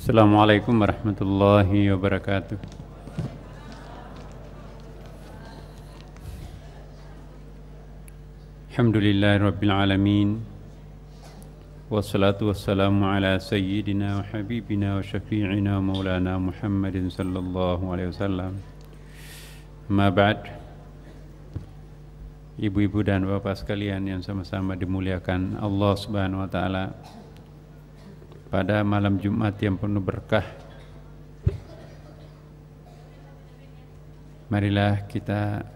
Assalamualaikum warahmatullahi wabarakatuh. Alhamdulillahi rabbil alamin. Wassalatu wassalamu ala sayyidina wa habibina wa syafi'ina maulana Muhammadin sallallahu alaihi wasallam. Ma ba'd. Ibu-ibu dan bapak sekalian yang sama-sama dimuliakan Allah Subhanahu wa taala. Pada malam Jumat yang penuh berkah, marilah kita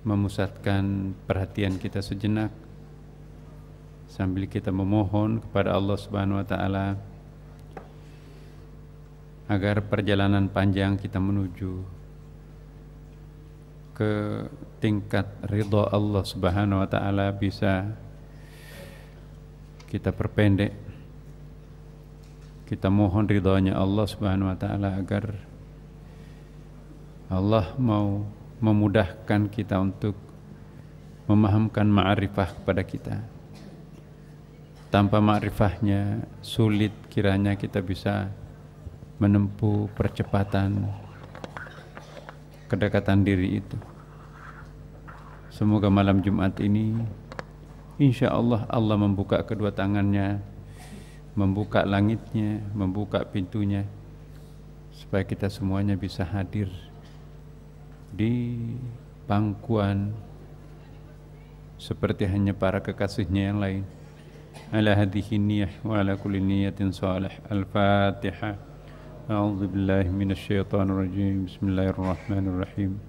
memusatkan perhatian kita sejenak sambil kita memohon kepada Allah Subhanahu wa taala agar perjalanan panjang kita menuju ke tingkat ridha Allah Subhanahu wa taala bisa kita perpendek. Kita mohon ridhanya Allah Subhanahu wa taala agar Allah mau memudahkan kita untuk memahamkan ma'rifah kepada kita. Tanpa ma'rifahnya sulit kiranya kita bisa menempuh percepatan kedekatan diri itu. Semoga malam Jumat ini insya Allah Allah membuka kedua tangannya, membuka langitnya, membuka pintunya supaya kita semuanya bisa hadir di pangkuan seperti hanya para kekasihnya yang lain. Ala hadhihi niyyah wa ala kulli niyatin salih. Al-Fatihah. A'udzu billahi minasy syaithanir rajim. Bismillahirrahmanirrahim.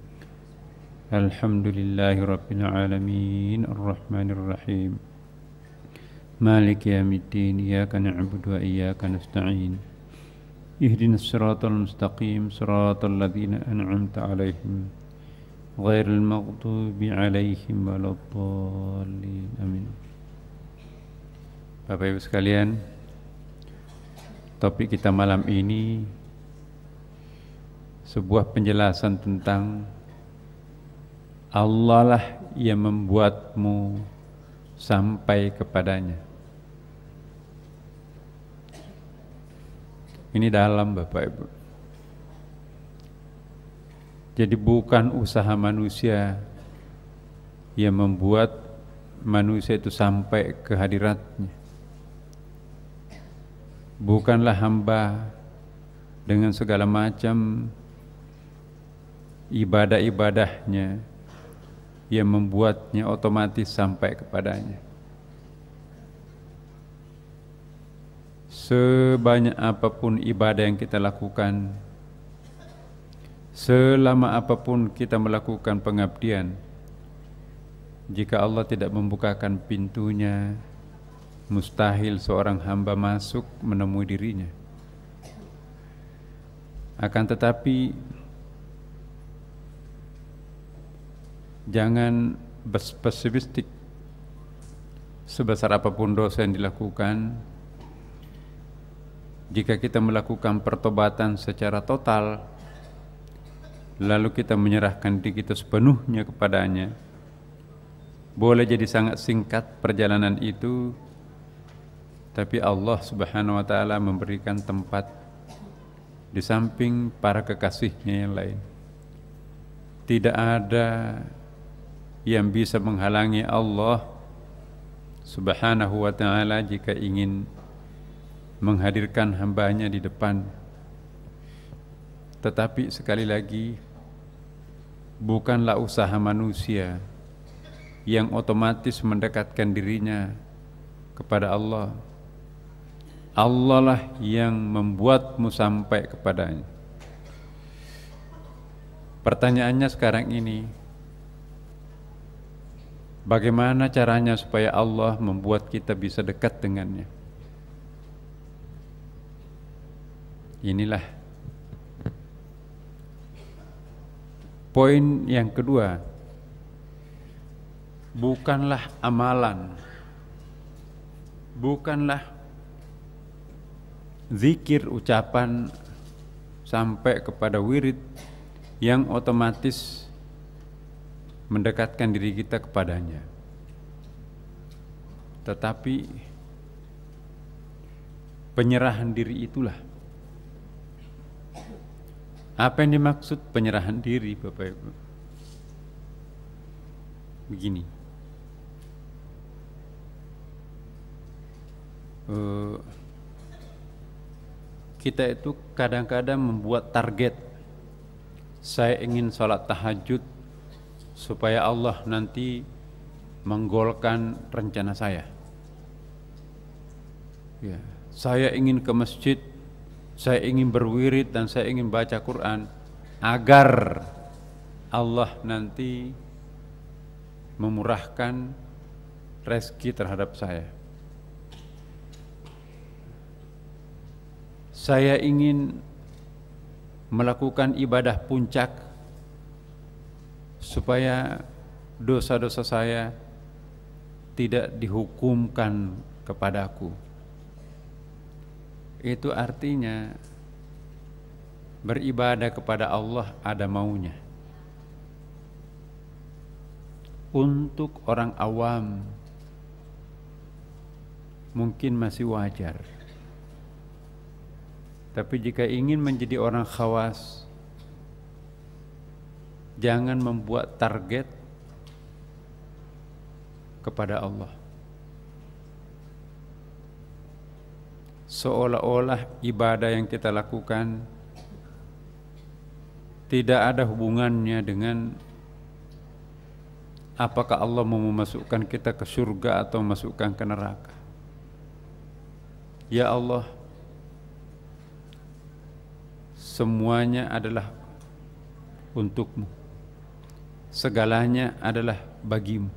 Alhamdulillahi rabbil alamin. Arrahmanir rahim. Maliki yaumiddin. Iyyaka na'budu wa iyyaka nasta'in. Ihdinas siratal mustaqim, siratal ladzina an'amta 'alaihim ghairil maghdubi 'alaihim waladdallin. Amin. Bapak Ibu sekalian, topik kita malam ini sebuah penjelasan tentang Allah lah yang membuatmu sampai kepadanya. Ini dalam Bapak Ibu. Jadi bukan usaha manusia yang membuat manusia itu sampai ke hadiratnya. Bukanlah hamba dengan segala macam ibadah-ibadahnya yang membuatnya otomatis sampai kepadanya. Sebanyak apapun ibadah yang kita lakukan, selama apapun kita melakukan pengabdian, jika Allah tidak membukakan pintunya, mustahil seorang hamba masuk menemui dirinya. Akan tetapi jangan berspesifik sebesar apapun dosa yang dilakukan. Jika kita melakukan pertobatan secara total, lalu kita menyerahkan diri kita sepenuhnya kepadanya, boleh jadi sangat singkat perjalanan itu, tapi Allah Subhanahu wa taala memberikan tempat di samping para kekasihnya yang lain. Tidak ada yang bisa menghalangi Allah Subhanahu wa taala jika ingin menghadirkan hambanya di depan. Tetapi sekali lagi, bukanlah usaha manusia yang otomatis mendekatkan dirinya kepada Allah. Allah lah yang membuatmu sampai kepadanya. Pertanyaannya sekarang ini, bagaimana caranya supaya Allah membuat kita bisa dekat dengannya? Inilah poin yang kedua. Bukanlah amalan, bukanlah zikir ucapan sampai kepada wirid yang otomatis mendekatkan diri kita kepadanya. Tetapi Penyerahan diri itulah. Apa yang dimaksud penyerahan diri, Bapak Ibu? Begini. Kita itu kadang-kadang membuat target. Saya ingin sholat tahajud supaya Allah nanti menggolkan rencana saya. Ya, saya ingin ke masjid, saya ingin berwirid dan saya ingin baca Quran agar Allah nanti memurahkan rezeki terhadap saya. Saya ingin melakukan ibadah puncak supaya dosa-dosa saya tidak dihukumkan kepadaku. Itu artinya beribadah kepada Allah ada maunya. Untuk orang awam mungkin masih wajar. Tapi jika ingin menjadi orang khawas, jangan membuat target kepada Allah. Seolah-olah ibadah yang kita lakukan tidak ada hubungannya dengan apakah Allah mau memasukkan kita ke surga atau memasukkan ke neraka. Ya Allah, semuanya adalah untukmu, segalanya adalah bagimu.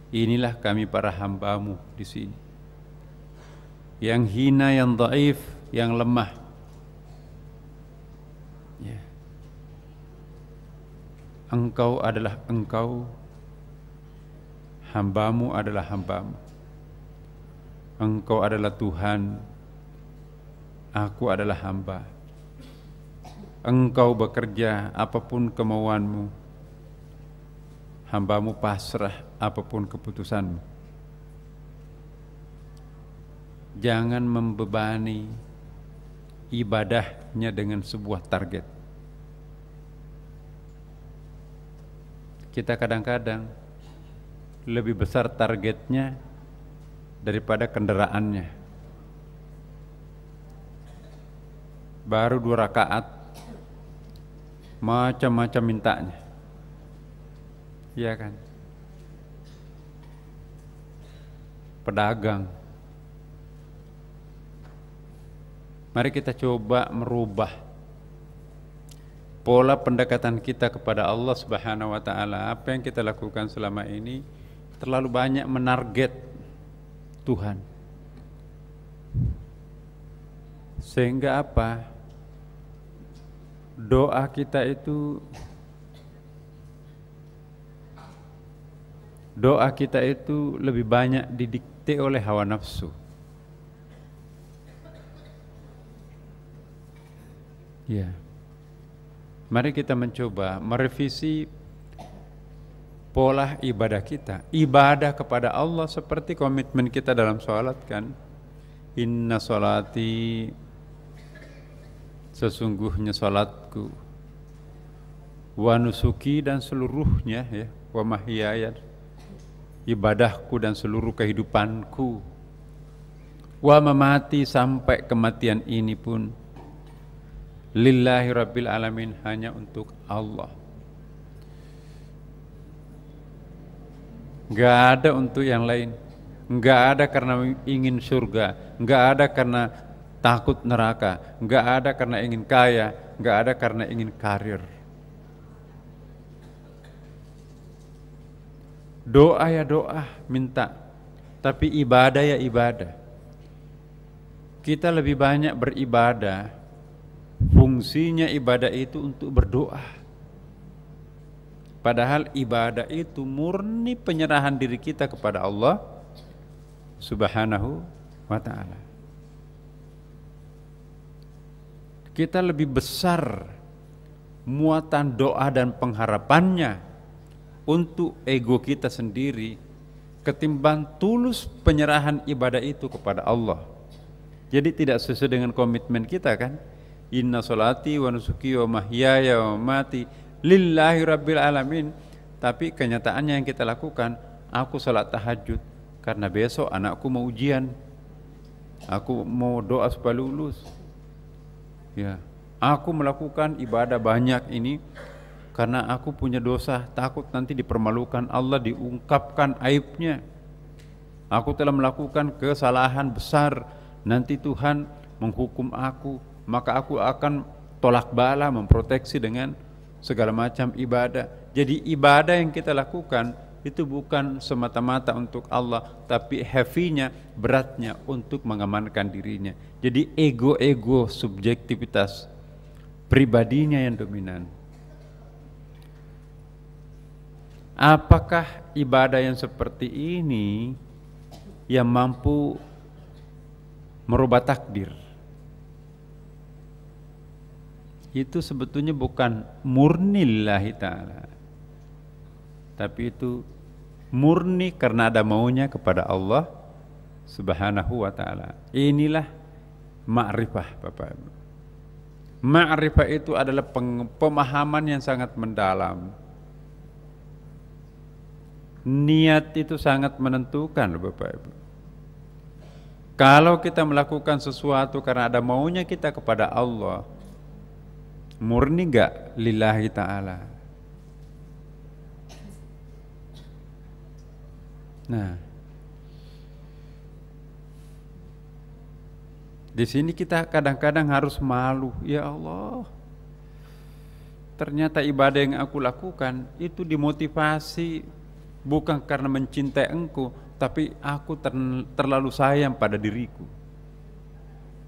Inilah kami para hambamu di sini, yang hina, yang dhaif, yang lemah. Ya. Engkau adalah engkau, hambamu adalah hambamu. Engkau adalah Tuhan, aku adalah hamba. Engkau bekerja apapun kemauanmu, hambamu pasrah apapun keputusanmu. Jangan membebani ibadahnya dengan sebuah target. Kita kadang-kadang lebih besar targetnya daripada kendaraannya. Baru 2 rakaat macam-macam mintanya, iya kan? Pedagang. Mari kita coba merubah pola pendekatan kita kepada Allah Subhanahu wa taala. Apa yang kita lakukan selama ini terlalu banyak menarget Tuhan. Sehingga apa? Doa kita itu lebih banyak didikte oleh hawa nafsu. Ya. Mari kita mencoba merevisi pola ibadah kita. Ibadah kepada Allah seperti komitmen kita dalam sholat kan. Inna sholati, sesungguhnya salatku, wa nusuki, dan seluruhnya, ya, wa mahyaya, ibadahku dan seluruh kehidupanku, wa mamati, sampai kematian ini pun, lillahi rabbil alamin, hanya untuk Allah. Enggak ada untuk yang lain. Enggak ada karena ingin surga, enggak ada karena takut neraka, enggak ada karena ingin kaya, enggak ada karena ingin karir. Doa ya doa, minta, tapi ibadah ya ibadah. Kita lebih banyak beribadah, fungsinya ibadah itu untuk berdoa. Padahal ibadah itu murni penyerahan diri kita kepada Allah Subhanahu wa ta'ala. Kita lebih besar muatan doa dan pengharapannya untuk ego kita sendiri ketimbang tulus penyerahan ibadah itu kepada Allah. Jadi tidak sesuai dengan komitmen kita kan. Inna sholati wa nusuki wa mahyaya wa mamati lillahi rabbil alamin. Tapi kenyataannya yang kita lakukan, aku salat tahajud karena besok anakku mau ujian, aku mau doa supaya lulus. Ya, aku melakukan ibadah banyak ini karena aku punya dosa, takut nanti dipermalukan Allah, diungkapkan aibnya. Aku telah melakukan kesalahan besar, nanti Tuhan menghukum aku, maka aku akan tolak bala, memproteksi dengan segala macam ibadah. Jadi ibadah yang kita lakukan itu bukan semata-mata untuk Allah, tapi heavy-nya, beratnya untuk mengamankan dirinya. Jadi ego-ego, subjektivitas pribadinya yang dominan. Apakah ibadah yang seperti ini yang mampu merubah takdir? Itu sebetulnya bukan murni lillahi ta'ala, tapi itu murni karena ada maunya kepada Allah subhanahu wa ta'ala. Inilah ma'rifah Bapak Ibu. Ma'rifah itu adalah pemahaman yang sangat mendalam. Niat itu sangat menentukan Bapak Ibu. Kalau kita melakukan sesuatu karena ada maunya kita kepada Allah, murni enggak lillahi ta'ala? Nah, di sini kita kadang-kadang harus malu. Ya Allah, ternyata ibadah yang aku lakukan itu dimotivasi bukan karena mencintai Engkau, tapi aku terlalu sayang pada diriku.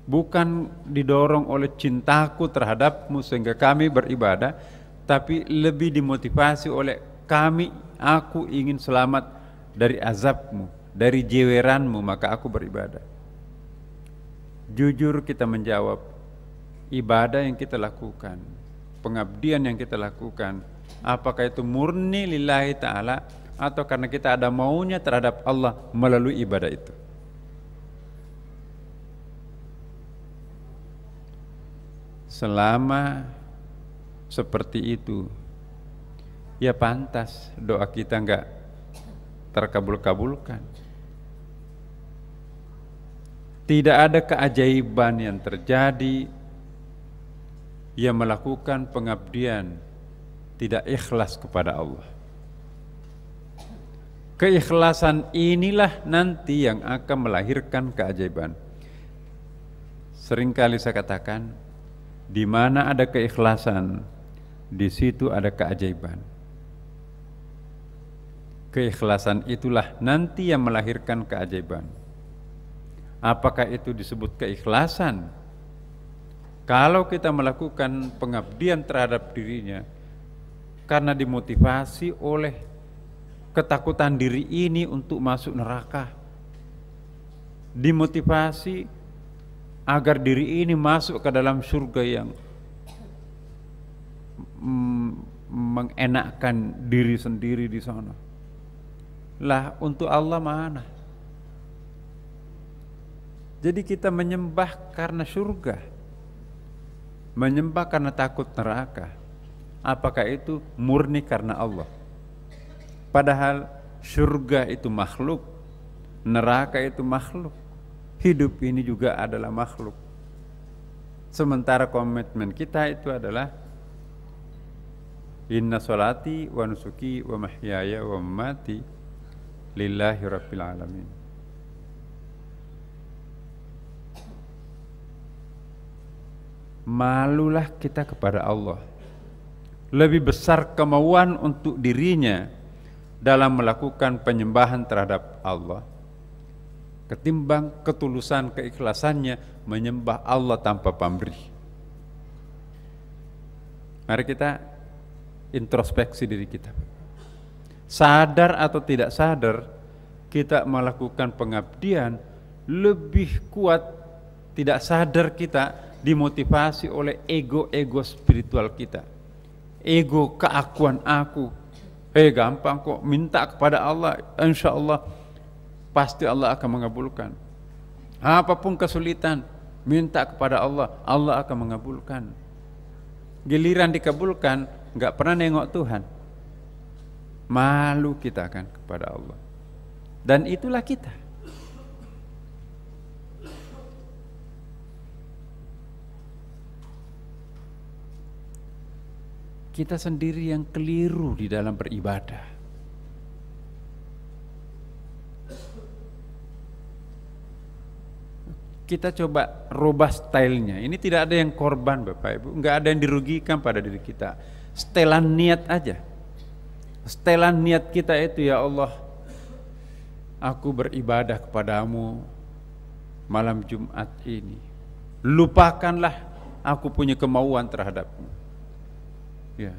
Bukan didorong oleh cintaku terhadapmu sehingga kami beribadah, tapi lebih dimotivasi oleh aku ingin selamat dari azabmu, dari jeweranmu, maka aku beribadah. Jujur kita menjawab, ibadah yang kita lakukan, pengabdian yang kita lakukan, apakah itu murni lillahi ta'ala atau karena kita ada maunya terhadap Allah melalui ibadah itu? Selama seperti itu, ya pantas doa kita enggak terkabul-kabulkan. Tidak ada keajaiban yang terjadi yang melakukan pengabdian tidak ikhlas kepada Allah. Keikhlasan inilah nanti yang akan melahirkan keajaiban. Seringkali saya katakan, di mana ada keikhlasan, di situ ada keajaiban. Keikhlasan itulah nanti yang melahirkan keajaiban. Apakah itu disebut keikhlasan? Kalau kita melakukan pengabdian terhadap dirinya karena dimotivasi oleh ketakutan diri ini untuk masuk neraka, dimotivasi agar diri ini masuk ke dalam surga yang mengenakkan diri sendiri di sana. Lah, untuk Allah mana? Jadi kita menyembah karena surga, menyembah karena takut neraka. Apakah itu murni karena Allah? Padahal surga itu makhluk, neraka itu makhluk, hidup ini juga adalah makhluk. Sementara komitmen kita itu adalah inna sholati wa nusuki wa mahyaya wa mamati lillahi rabbil alamin. Malulah kita kepada Allah. Lebih besar kemauan untuk dirinya dalam melakukan penyembahan terhadap Allah ketimbang ketulusan keikhlasannya menyembah Allah tanpa pamrih. Mari kita introspeksi diri kita. Sadar atau tidak sadar, kita melakukan pengabdian lebih kuat, tidak sadar kita dimotivasi oleh ego-ego spiritual kita. Ego keakuan aku. Gampang kok, minta kepada Allah, insya Allah pasti Allah akan mengabulkan. Apapun kesulitan, minta kepada Allah, Allah akan mengabulkan. Giliran dikabulkan, nggak pernah nengok Tuhan. Malu kita kan kepada Allah. Dan itulah kita. Kita sendiri yang keliru di dalam beribadah. Kita coba rubah stylenya. Ini tidak ada yang korban Bapak Ibu, nggak ada yang dirugikan pada diri kita. Setelan niat aja. Setelan niat kita itu, ya Allah, aku beribadah kepadamu malam Jumat ini. Lupakanlah aku punya kemauan terhadapmu. Ya.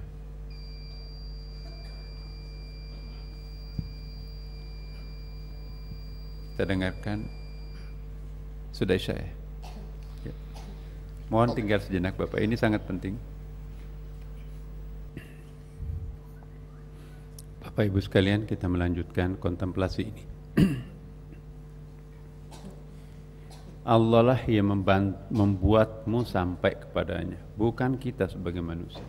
Kita dengarkan. Sudah Isya ya? Ya. Mohon tinggal sejenak Bapak, ini sangat penting. Bapak Ibu sekalian, kita melanjutkan kontemplasi ini. Allah lah yang membuatmu sampai kepadanya, bukan kita sebagai manusia.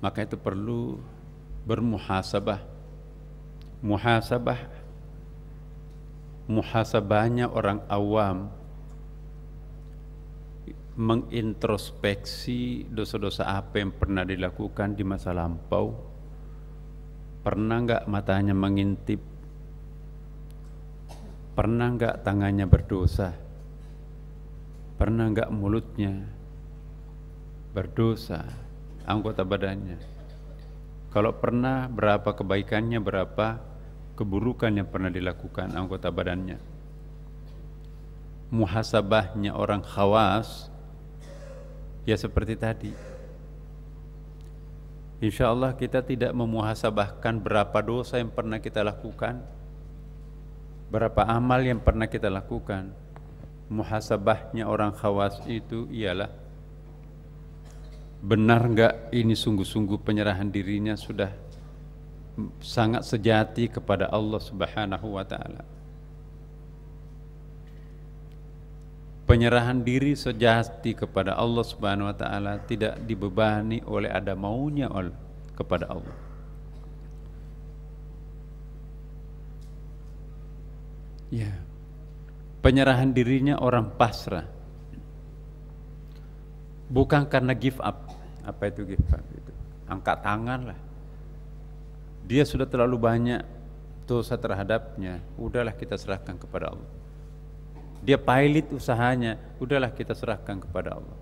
Maka itu perlu bermuhasabah. Muhasabahnya orang awam mengintrospeksi dosa-dosa apa yang pernah dilakukan di masa lampau. Pernah enggak matanya mengintip? Pernah enggak tangannya berdosa? Pernah enggak mulutnya berdosa? Anggota badannya. Kalau pernah, berapa kebaikannya, berapa keburukan yang pernah dilakukan anggota badannya. Muhasabahnya orang khawas ya seperti tadi. Insya Allah kita tidak memuhasabahkan berapa dosa yang pernah kita lakukan, berapa amal yang pernah kita lakukan. Muhasabahnya orang khawas itu ialah, benar enggak ini sungguh-sungguh penyerahan dirinya sudah sangat sejati kepada Allah Subhanahu wa ta'ala. Penyerahan diri sejati kepada Allah Subhanahu wa ta'ala tidak dibebani oleh ada maunya kepada Allah. Ya. Penyerahan dirinya orang pasrah. Bukan karena give up. Apa itu give up? Itu angkat tangan lah. Dia sudah terlalu banyak dosa terhadapnya, udahlah kita serahkan kepada Allah. Dia pilot usahanya, udahlah kita serahkan kepada Allah.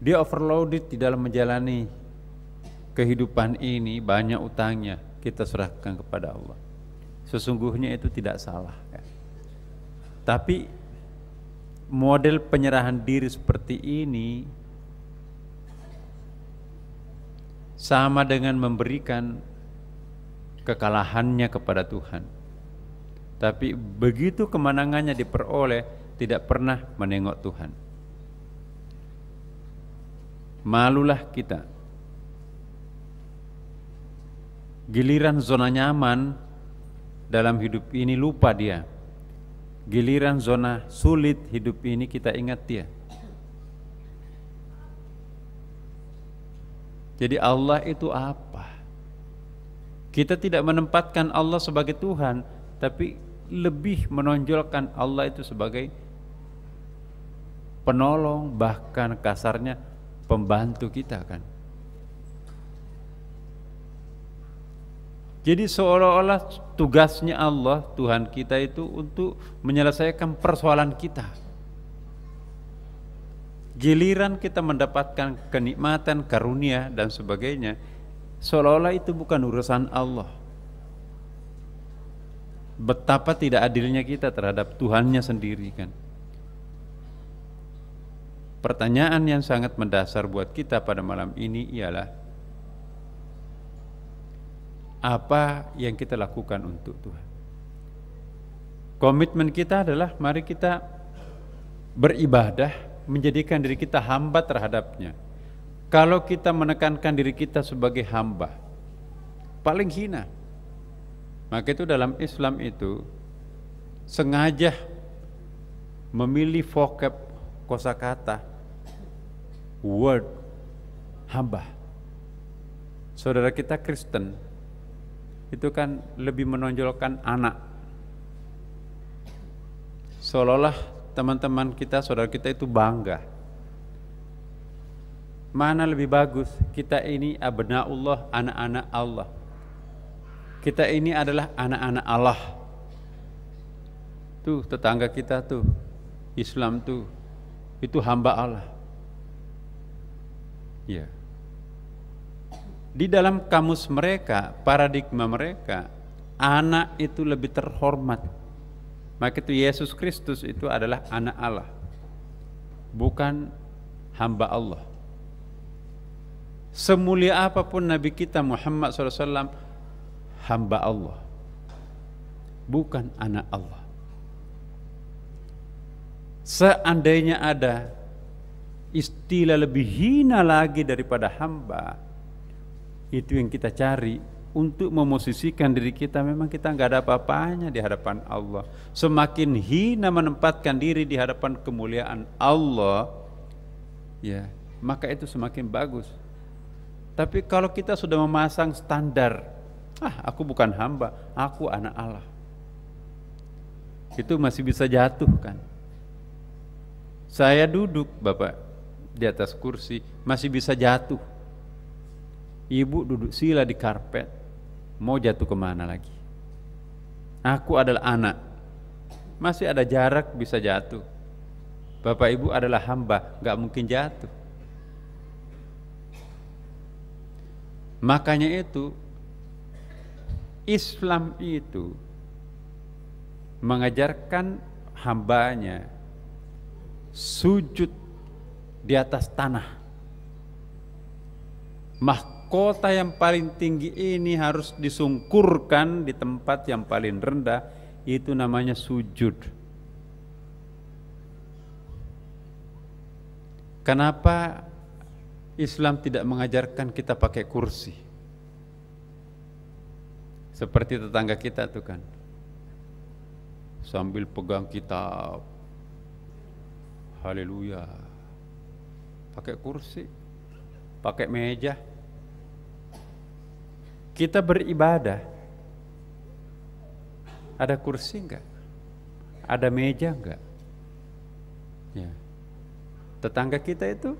Dia overloaded di dalam menjalani kehidupan ini, banyak utangnya, kita serahkan kepada Allah. Sesungguhnya itu tidak salah ya. Tapi model penyerahan diri seperti ini sama dengan memberikan kekalahannya kepada Tuhan. Tapi begitu kemenangannya diperoleh, tidak pernah menengok Tuhan. Malulah kita. Giliran zona nyaman dalam hidup ini lupa dia. Giliran zona sulit hidup ini kita ingat dia. Jadi Allah itu apa? Kita tidak menempatkan Allah sebagai Tuhan, tapi lebih menonjolkan Allah itu sebagai penolong, bahkan kasarnya pembantu kita kan. Jadi seolah-olah tugasnya Allah, Tuhan kita itu untuk menyelesaikan persoalan kita. Giliran kita mendapatkan kenikmatan, karunia dan sebagainya, seolah-olah itu bukan urusan Allah. Betapa tidak adilnya kita terhadap Tuhannya sendiri kan. Pertanyaan yang sangat mendasar buat kita pada malam ini ialah, apa yang kita lakukan untuk Tuhan? Komitmen kita adalah mari kita beribadah, menjadikan diri kita hamba terhadapnya. Kalau kita menekankan diri kita sebagai hamba, paling hina. Maka itu dalam Islam itu sengaja memilih vocab kosakata word hamba. Saudara kita Kristen itu kan lebih menonjolkan anak. Seolah-olah teman-teman kita, saudara kita itu bangga. Mana lebih bagus? Kita ini abnaullah, anak-anak Allah. Kita ini adalah anak-anak Allah. Tuh tetangga kita tuh, Islam tuh, itu hamba Allah. Ya. Di dalam kamus mereka, paradigma mereka, anak itu lebih terhormat. Maka itu Yesus Kristus itu adalah anak Allah, bukan hamba Allah. Semulia apapun Nabi kita Muhammad SAW, hamba Allah, bukan anak Allah. Seandainya ada istilah lebih hina lagi daripada hamba, itu yang kita cari untuk memosisikan diri kita. Memang kita nggak ada apa-apanya di hadapan Allah. Semakin hina menempatkan diri di hadapan kemuliaan Allah, ya, maka itu semakin bagus. Tapi kalau kita sudah memasang standar, aku bukan hamba, aku anak Allah, itu masih bisa jatuh kan. Saya duduk Bapak di atas kursi, masih bisa jatuh. Ibu duduk sila di karpet, mau jatuh kemana lagi? Aku adalah anak, masih ada jarak bisa jatuh. Bapak Ibu adalah hamba, gak mungkin jatuh. Makanya itu Islam itu mengajarkan hambanya sujud di atas tanah. Mahkota yang paling tinggi ini harus disungkurkan di tempat yang paling rendah, itu namanya sujud. Kenapa Islam tidak mengajarkan kita pakai kursi? Seperti tetangga kita tuh kan, sambil pegang kitab, haleluya, pakai kursi, pakai meja. Kita beribadah, ada kursi enggak? Ada meja enggak? Ya. Tetangga kita itu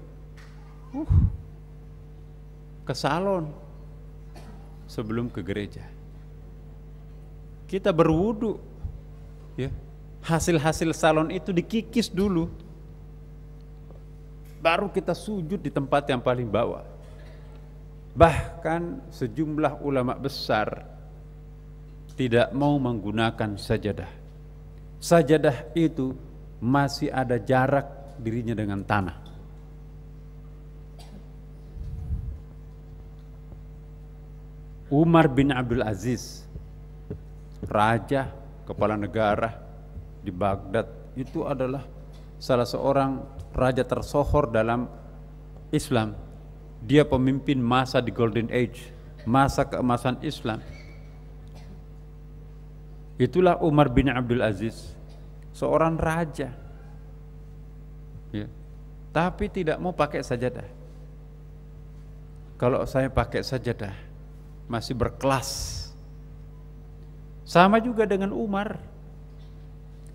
ke salon sebelum ke gereja. Kita berwudu, ya, hasil-hasil salon itu dikikis dulu, baru kita sujud di tempat yang paling bawah. Bahkan sejumlah ulama besar tidak mau menggunakan sajadah. Sajadah itu masih ada jarak dirinya dengan tanah. Umar bin Abdul Aziz, raja kepala negara di Baghdad, itu adalah salah seorang raja tersohor dalam Islam. Dia pemimpin masa di Golden Age, masa keemasan Islam. Itulah Umar bin Abdul Aziz, seorang raja, ya, tapi tidak mau pakai sajadah. Kalau saya pakai sajadah masih berkelas. Sama juga dengan Umar.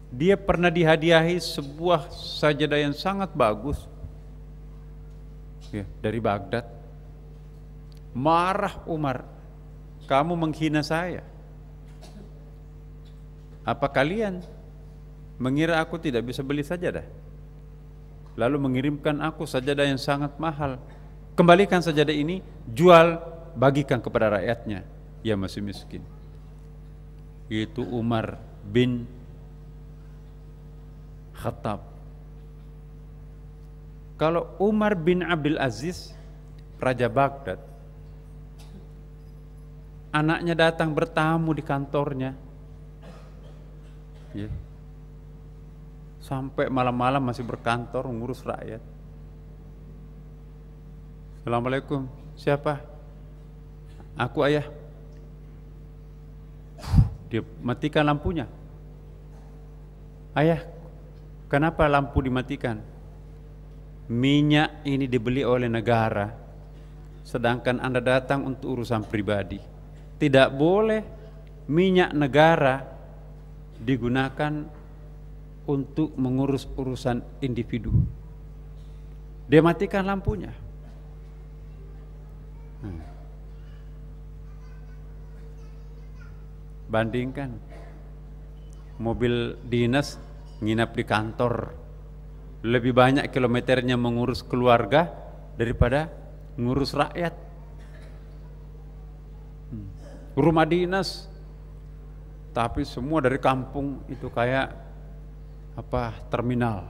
Dia pernah dihadiahi sebuah sajadah yang sangat bagus, ya, dari Baghdad. Marah Umar, kamu menghina saya. Apa kalian mengira aku tidak bisa beli sajadah? Lalu mengirimkan aku sajadah yang sangat mahal. Kembalikan sajadah ini, jual, bagikan kepada rakyatnya yang masih miskin. Itu Umar bin Khattab. Kalau Umar bin Abdul Aziz, Raja Baghdad, anaknya datang bertamu di kantornya, ya, sampai malam-malam masih berkantor mengurus rakyat. Assalamualaikum, siapa? Aku, ayah. Dia matikan lampunya. Ayah, kenapa lampu dimatikan? Minyak ini dibeli oleh negara, sedangkan Anda datang untuk urusan pribadi. Tidak boleh minyak negara digunakan untuk mengurus urusan individu. Dia matikan lampunya. Bandingkan mobil dinas nginap di kantor, lebih banyak kilometernya mengurus keluarga daripada ngurus rakyat. Rumah dinas tapi semua dari kampung, itu kayak apa, terminal.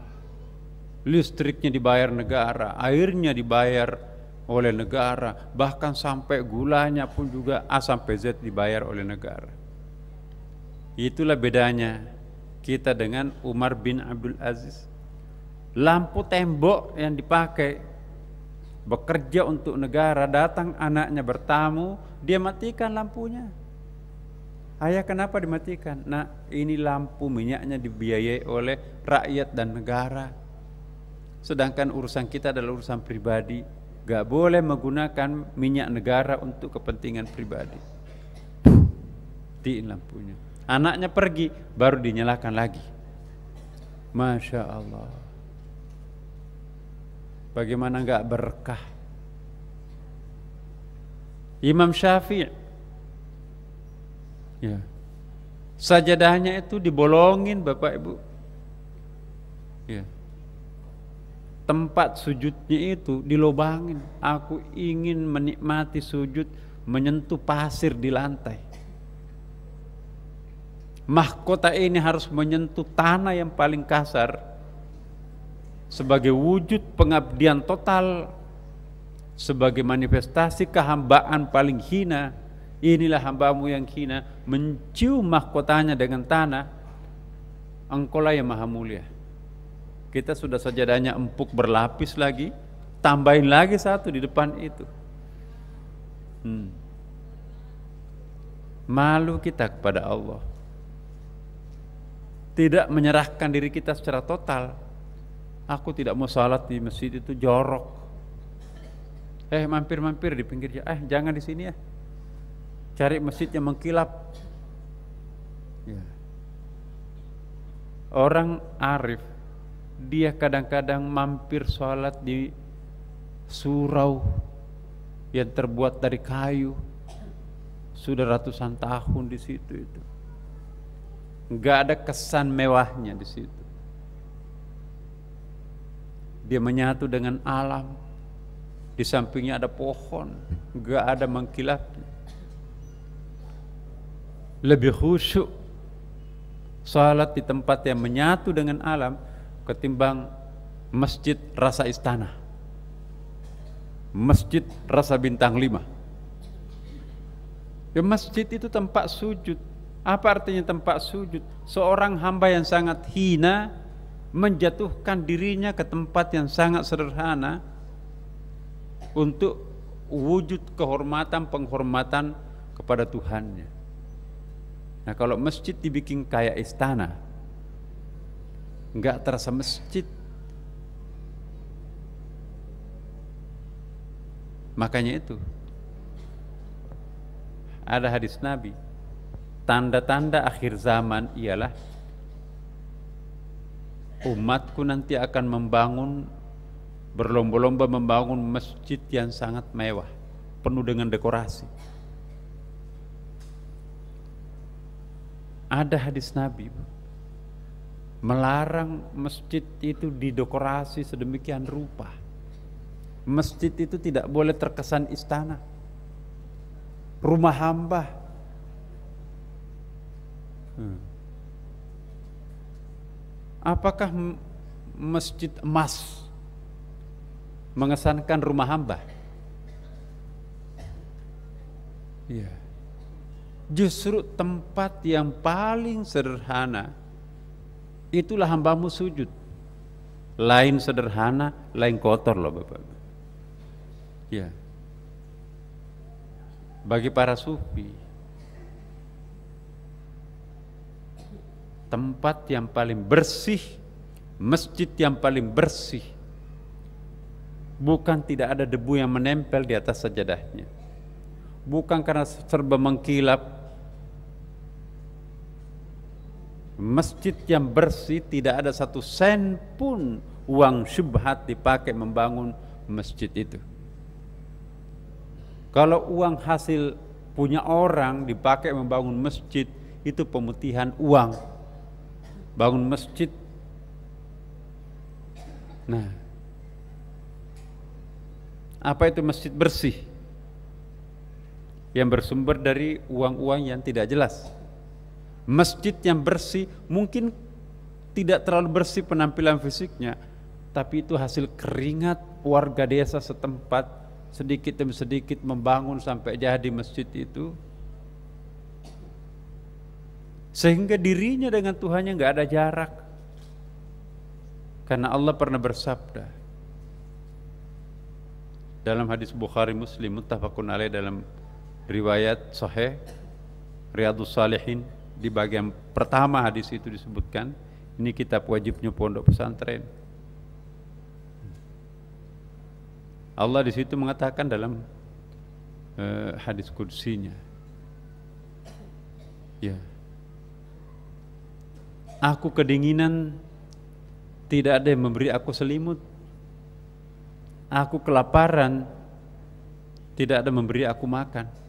Listriknya dibayar negara, airnya dibayar oleh negara, bahkan sampai gulanya pun juga A sampai Z dibayar oleh negara. Itulah bedanya kita dengan Umar bin Abdul Aziz. Lampu tembok yang dipakai, bekerja untuk negara, datang anaknya bertamu, dia matikan lampunya. Ayah, kenapa dimatikan? Nah, ini lampu minyaknya dibiayai oleh rakyat dan negara. Sedangkan urusan kita adalah urusan pribadi. Gak boleh menggunakan minyak negara untuk kepentingan pribadi. Tiin lampunya. Anaknya pergi, baru dinyalakan lagi. Masya Allah. Bagaimana gak berkah? Imam Syafi'i, ya, sajadahnya itu dibolongin, Bapak Ibu. Ya. Tempat sujudnya itu dilobangin. Aku ingin menikmati sujud menyentuh pasir di lantai. Mahkota ini harus menyentuh tanah yang paling kasar sebagai wujud pengabdian total, sebagai manifestasi kehambaan paling hina. Inilah hambamu yang hina, mencium mahkotanya dengan tanah. Engkaulah yang maha mulia. Kita sudah sajadahnya empuk berlapis lagi, tambahin lagi satu di depan itu. Malu kita kepada Allah. Tidak menyerahkan diri kita secara total. Aku tidak mau salat di masjid itu, jorok. Mampir-mampir di pinggir jalan. Jangan di sini ya. Cari masjid yang mengkilap. Ya. Orang arif, dia kadang-kadang mampir salat di surau yang terbuat dari kayu. Sudah ratusan tahun di situ itu. Enggak ada kesan mewahnya di situ. Dia menyatu dengan alam. Di sampingnya ada pohon, enggak ada mengkilapnya. Lebih khusyuk salat di tempat yang menyatu dengan alam ketimbang masjid rasa istana, masjid rasa bintang 5. Ya, masjid itu tempat sujud. Apa artinya tempat sujud? Seorang hamba yang sangat hina menjatuhkan dirinya ke tempat yang sangat sederhana untuk wujud kehormatan, penghormatan kepada Tuhannya. Nah, kalau masjid dibikin kayak istana, enggak terasa masjid. Makanya itu ada hadis Nabi, tanda-tanda akhir zaman ialah umatku nanti akan berlomba-lomba membangun masjid yang sangat mewah, penuh dengan dekorasi. Ada hadis Nabi melarang masjid itu didekorasi sedemikian rupa. Masjid itu tidak boleh terkesan istana, rumah hamba. Apakah masjid emas mengesankan rumah hamba? Ya. Justru tempat yang paling sederhana itulah hambamu sujud. Lain sederhana, lain kotor loh Bapak. Ya. Bagi para sufi, tempat yang paling bersih, masjid yang paling bersih. Bukan tidak ada debu yang menempel di atas sajadahnya, bukan karena serba mengkilap. Masjid yang bersih, tidak ada satu sen pun uang syubhat dipakai membangun masjid itu. Kalau uang hasil punya orang dipakai membangun masjid, itu pemutihan uang. Bangun masjid. Nah, apa itu masjid bersih? Yang bersumber dari uang-uang yang tidak jelas. Masjid yang bersih mungkin tidak terlalu bersih penampilan fisiknya, tapi itu hasil keringat warga desa setempat, sedikit demi sedikit membangun sampai jadi masjid itu, sehingga dirinya dengan Tuhannya nggak ada jarak. Karena Allah pernah bersabda dalam hadis Bukhari Muslim muttafaqun alaih, dalam riwayat sahih Riyadhus Shalihin, di bagian pertama hadis itu disebutkan, ini kitab wajibnya pondok pesantren. Allah di situ mengatakan dalam hadis qudsinya, ya, aku kedinginan, tidak ada yang memberi aku selimut. Aku kelaparan, tidak ada yang memberi aku makan.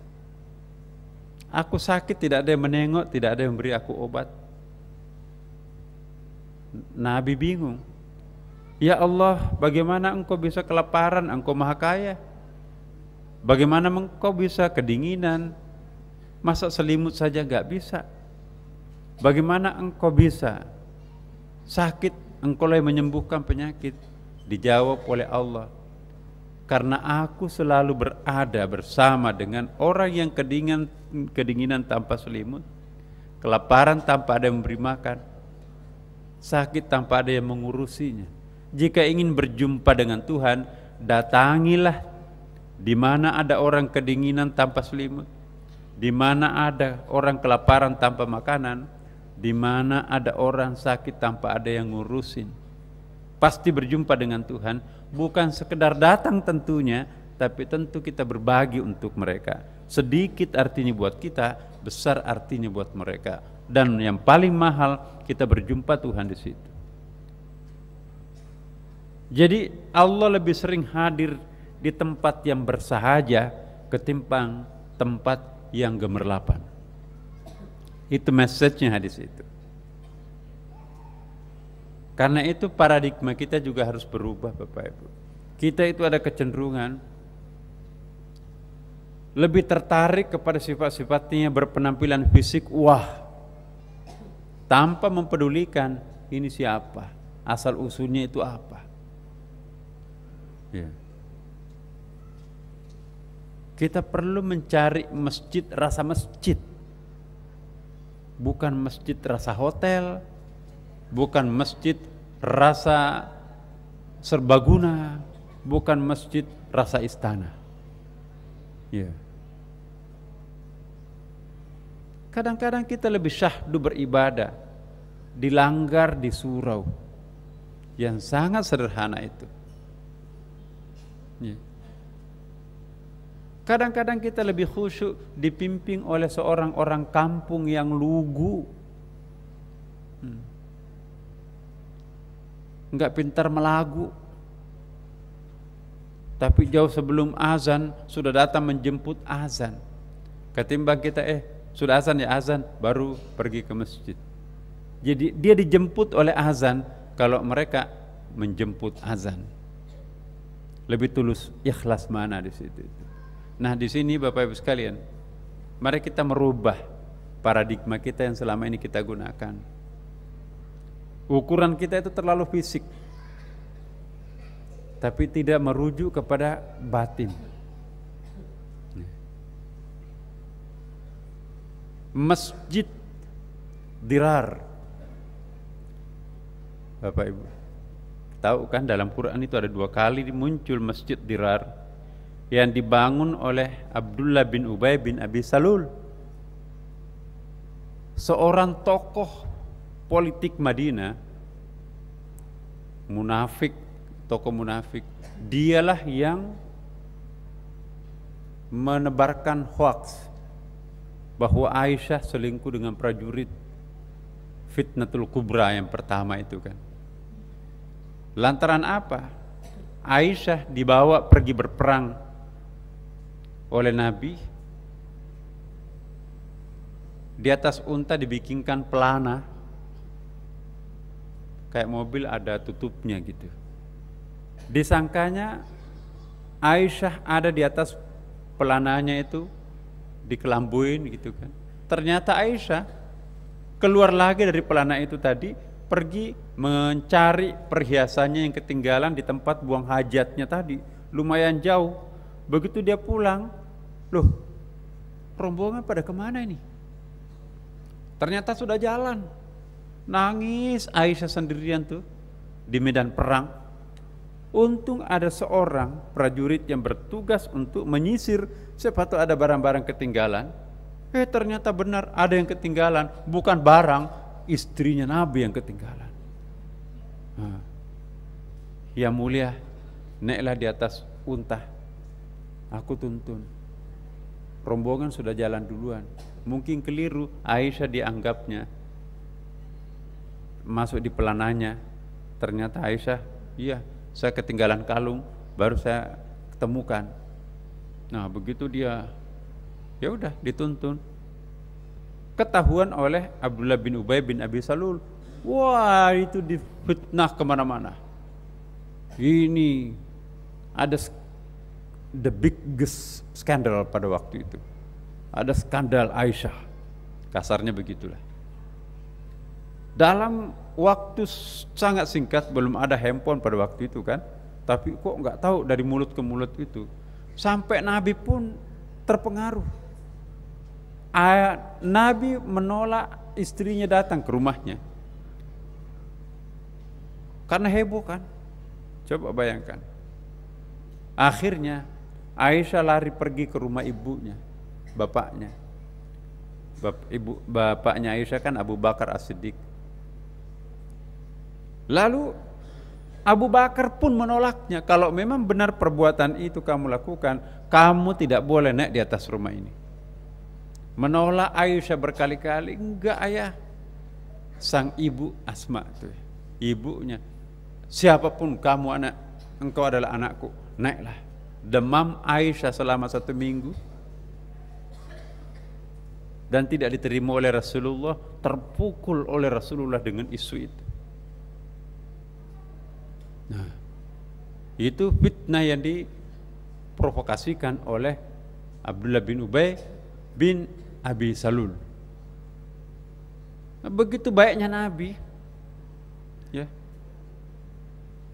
Aku sakit, tidak ada yang menengok, tidak ada yang memberi aku obat. Nabi bingung. Ya Allah, bagaimana engkau bisa kelaparan? Engkau maha kaya. Bagaimana engkau bisa kedinginan? Masa selimut saja enggak bisa? Bagaimana engkau bisa sakit? Engkau lah yang menyembuhkan penyakit. Dijawab oleh Allah, karena aku selalu berada bersama dengan orang yang kedinginan tanpa selimut, kelaparan tanpa ada yang memberi makan, sakit tanpa ada yang mengurusinya. Jika ingin berjumpa dengan Tuhan, datangilah di mana ada orang kedinginan tanpa selimut, di mana ada orang kelaparan tanpa makanan, di mana ada orang sakit tanpa ada yang ngurusin. Pasti berjumpa dengan Tuhan, bukan sekedar datang tentunya, tapi tentu kita berbagi untuk mereka. Sedikit artinya buat kita, besar artinya buat mereka. Dan yang paling mahal, kita berjumpa Tuhan di situ. Jadi Allah lebih sering hadir di tempat yang bersahaja ketimbang tempat yang gemerlapan. Itu message-nya hadis itu. Karena itu paradigma kita juga harus berubah, Bapak Ibu. Kita itu ada kecenderungan lebih tertarik kepada sifat-sifatnya berpenampilan fisik, wah, tanpa mempedulikan ini siapa, asal usulnya itu apa. Ya. Kita perlu mencari masjid rasa masjid, bukan masjid rasa hotel, bukan masjid rasa serbaguna, bukan masjid rasa istana. Ya. Kadang-kadang kita lebih syahdu beribadah dilanggar di surau yang sangat sederhana itu. Ya. Kadang-kadang kita lebih khusyuk dipimpin oleh seorang orang kampung yang lugu, enggak pintar melagu, tapi jauh sebelum azan sudah datang menjemput azan. Ketimbang kita sudah azan ya azan, baru pergi ke masjid. Jadi dia dijemput oleh azan, kalau mereka menjemput azan. Lebih tulus, ikhlas mana di situ. Nah di sini Bapak Ibu sekalian, mari kita merubah paradigma kita yang selama ini kita gunakan. Ukuran kita itu terlalu fisik, tapi tidak merujuk kepada batin. Masjid Dirar, Bapak Ibu tahu kan, dalam Quran itu ada 2 kali muncul Masjid Dirar yang dibangun oleh Abdullah bin Ubay bin Abi Salul, seorang tokoh politik Madinah, munafik, tokoh munafik, dialah yang menebarkan hoaks bahwa Aisyah selingkuh dengan prajurit, fitnatul kubra yang pertama itu kan. Lantaran apa? Aisyah dibawa pergi berperang oleh Nabi, di atas unta dibikinkan pelana kayak mobil ada tutupnya gitu. Disangkanya Aisyah ada di atas pelananya itu, dikelambuin gitu kan. Ternyata Aisyah keluar lagi dari pelana itu tadi, pergi mencari perhiasannya yang ketinggalan di tempat buang hajatnya tadi, lumayan jauh. Begitu dia pulang, loh, rombongan pada kemana ini? Ternyata sudah jalan. Nangis Aisyah sendirian tuh di medan perang. Untung ada seorang prajurit yang bertugas untuk menyisir, siapa tahu ada barang-barang ketinggalan. Ternyata benar ada yang ketinggalan, bukan barang, istrinya Nabi yang ketinggalan. Ya mulia, naiklah di atas unta, aku tuntun. Rombongan sudah jalan duluan. Mungkin keliru, Aisyah dianggapnya masuk di pelananya. Ternyata Aisyah, iya, saya ketinggalan kalung, baru saya ketemukan. Nah begitu dia, ya udah dituntun. Ketahuan oleh Abdullah bin Ubay bin Abi Salul. Wah, itu difitnah kemana-mana. Ini ada the biggest scandal pada waktu itu. Ada skandal Aisyah, kasarnya begitulah. Dalam waktu sangat singkat, belum ada handphone pada waktu itu kan, tapi kok nggak tahu dari mulut ke mulut itu, sampai Nabi pun terpengaruh. Nabi menolak istrinya datang ke rumahnya karena heboh kan. Coba bayangkan. Akhirnya Aisyah lari pergi ke rumah ibunya, bapaknya. Bapaknya Aisyah kan Abu Bakar As-Siddiq. Lalu Abu Bakar pun menolaknya. Kalau memang benar perbuatan itu kamu lakukan, kamu tidak boleh naik di atas rumah ini. Menolak Aisyah berkali-kali. Enggak ayah. Sang ibu Asma itu, ibunya, siapapun kamu anak, engkau adalah anakku, naiklah. Demam Aisyah selama 1 minggu dan tidak diterima oleh Rasulullah, terpukul oleh Rasulullah dengan isu itu. Nah, itu fitnah yang diprovokasikan oleh Abdullah bin Ubay bin Abi Salul. Nah, begitu baiknya Nabi, ya.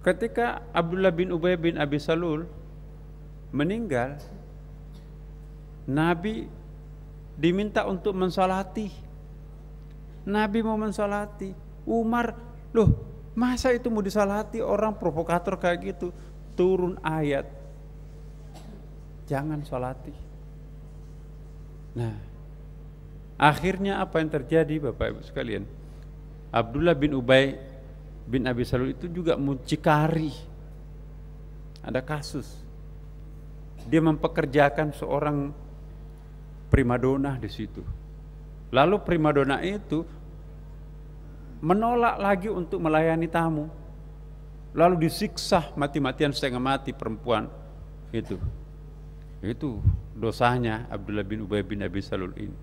Ketika Abdullah bin Ubay bin Abi Salul meninggal, Nabi diminta untuk mensolati. Nabi mau mensolati. Umar, loh, masa itu mau disalati? Orang provokator kayak gitu. Turun ayat, jangan salati. Nah, akhirnya apa yang terjadi Bapak Ibu sekalian? Abdullah bin Ubay bin Abi Salul itu juga muncikari. Ada kasus. Dia mempekerjakan seorang primadona di situ. Lalu primadona itu menolak lagi untuk melayani tamu. Lalu disiksa mati-matian setengah mati perempuan itu. Itu dosanya Abdullah bin Ubay bin Abi Salul ini.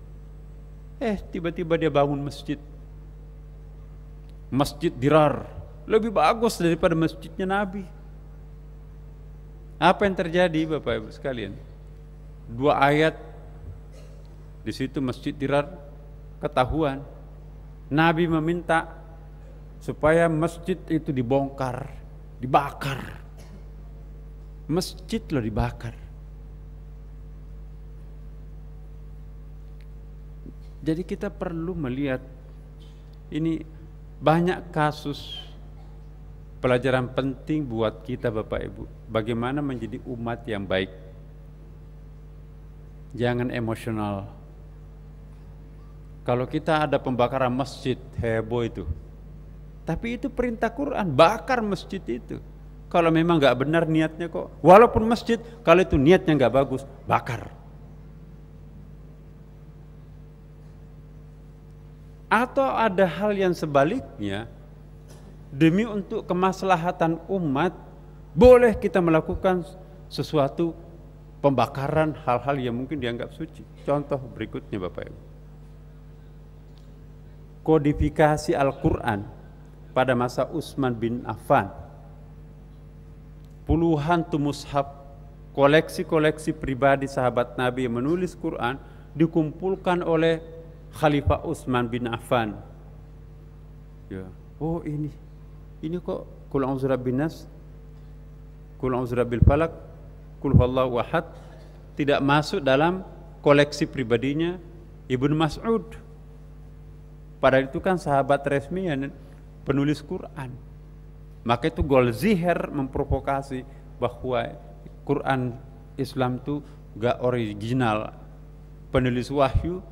Tiba-tiba dia bangun masjid. Masjid Dirar lebih bagus daripada masjidnya Nabi. Apa yang terjadi Bapak Ibu sekalian? 2 ayat di situ Masjid Dirar ketahuan. Nabi meminta supaya masjid itu dibongkar, dibakar. Masjid loh dibakar. Jadi kita perlu melihat ini banyak kasus pelajaran penting buat kita Bapak Ibu. Bagaimana menjadi umat yang baik. Jangan emosional. Kalau kita ada pembakaran masjid, heboh itu. Tapi itu perintah Quran, bakar masjid itu. Kalau memang nggak benar niatnya kok, walaupun masjid, kalau itu niatnya nggak bagus, bakar. Atau ada hal yang sebaliknya, demi untuk kemaslahatan umat, boleh kita melakukan sesuatu pembakaran hal-hal yang mungkin dianggap suci. Contoh berikutnya Bapak Ibu. Kodifikasi Al-Quran pada masa Utsman bin Affan. Puluhan tuh mushaf, koleksi-koleksi pribadi sahabat Nabi yang menulis Quran dikumpulkan oleh Khalifah Utsman bin Affan. Ya. Oh ini kok Qul a'udzu birabbin nas, Qul a'udzu birabbil falaq, Qul huwallahu ahad tidak masuk dalam koleksi pribadinya Ibnu Mas'ud. Padahal itu kan sahabat resmi yang penulis Quran. Maka itu Goldziher memprovokasi bahwa Quran Islam itu gak original. Penulis wahyu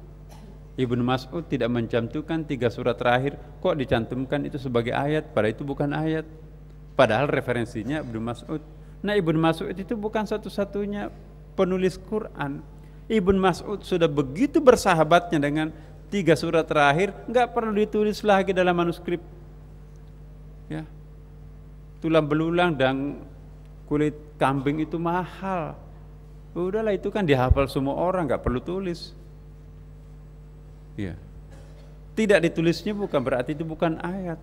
Ibnu Mas'ud tidak mencantumkan 3 surat terakhir, kok dicantumkan itu sebagai ayat, padahal itu bukan ayat. Padahal referensinya Ibnu Mas'ud. Nah, Ibnu Mas'ud itu bukan satu-satunya penulis Quran. Ibnu Mas'ud sudah begitu bersahabatnya dengan 3 surat terakhir, nggak perlu ditulis lagi dalam manuskrip. Ya, tulang belulang dan kulit kambing itu mahal. Udahlah, itu kan dihafal semua orang, nggak perlu tulis. Ya, tidak ditulisnya bukan berarti itu bukan ayat.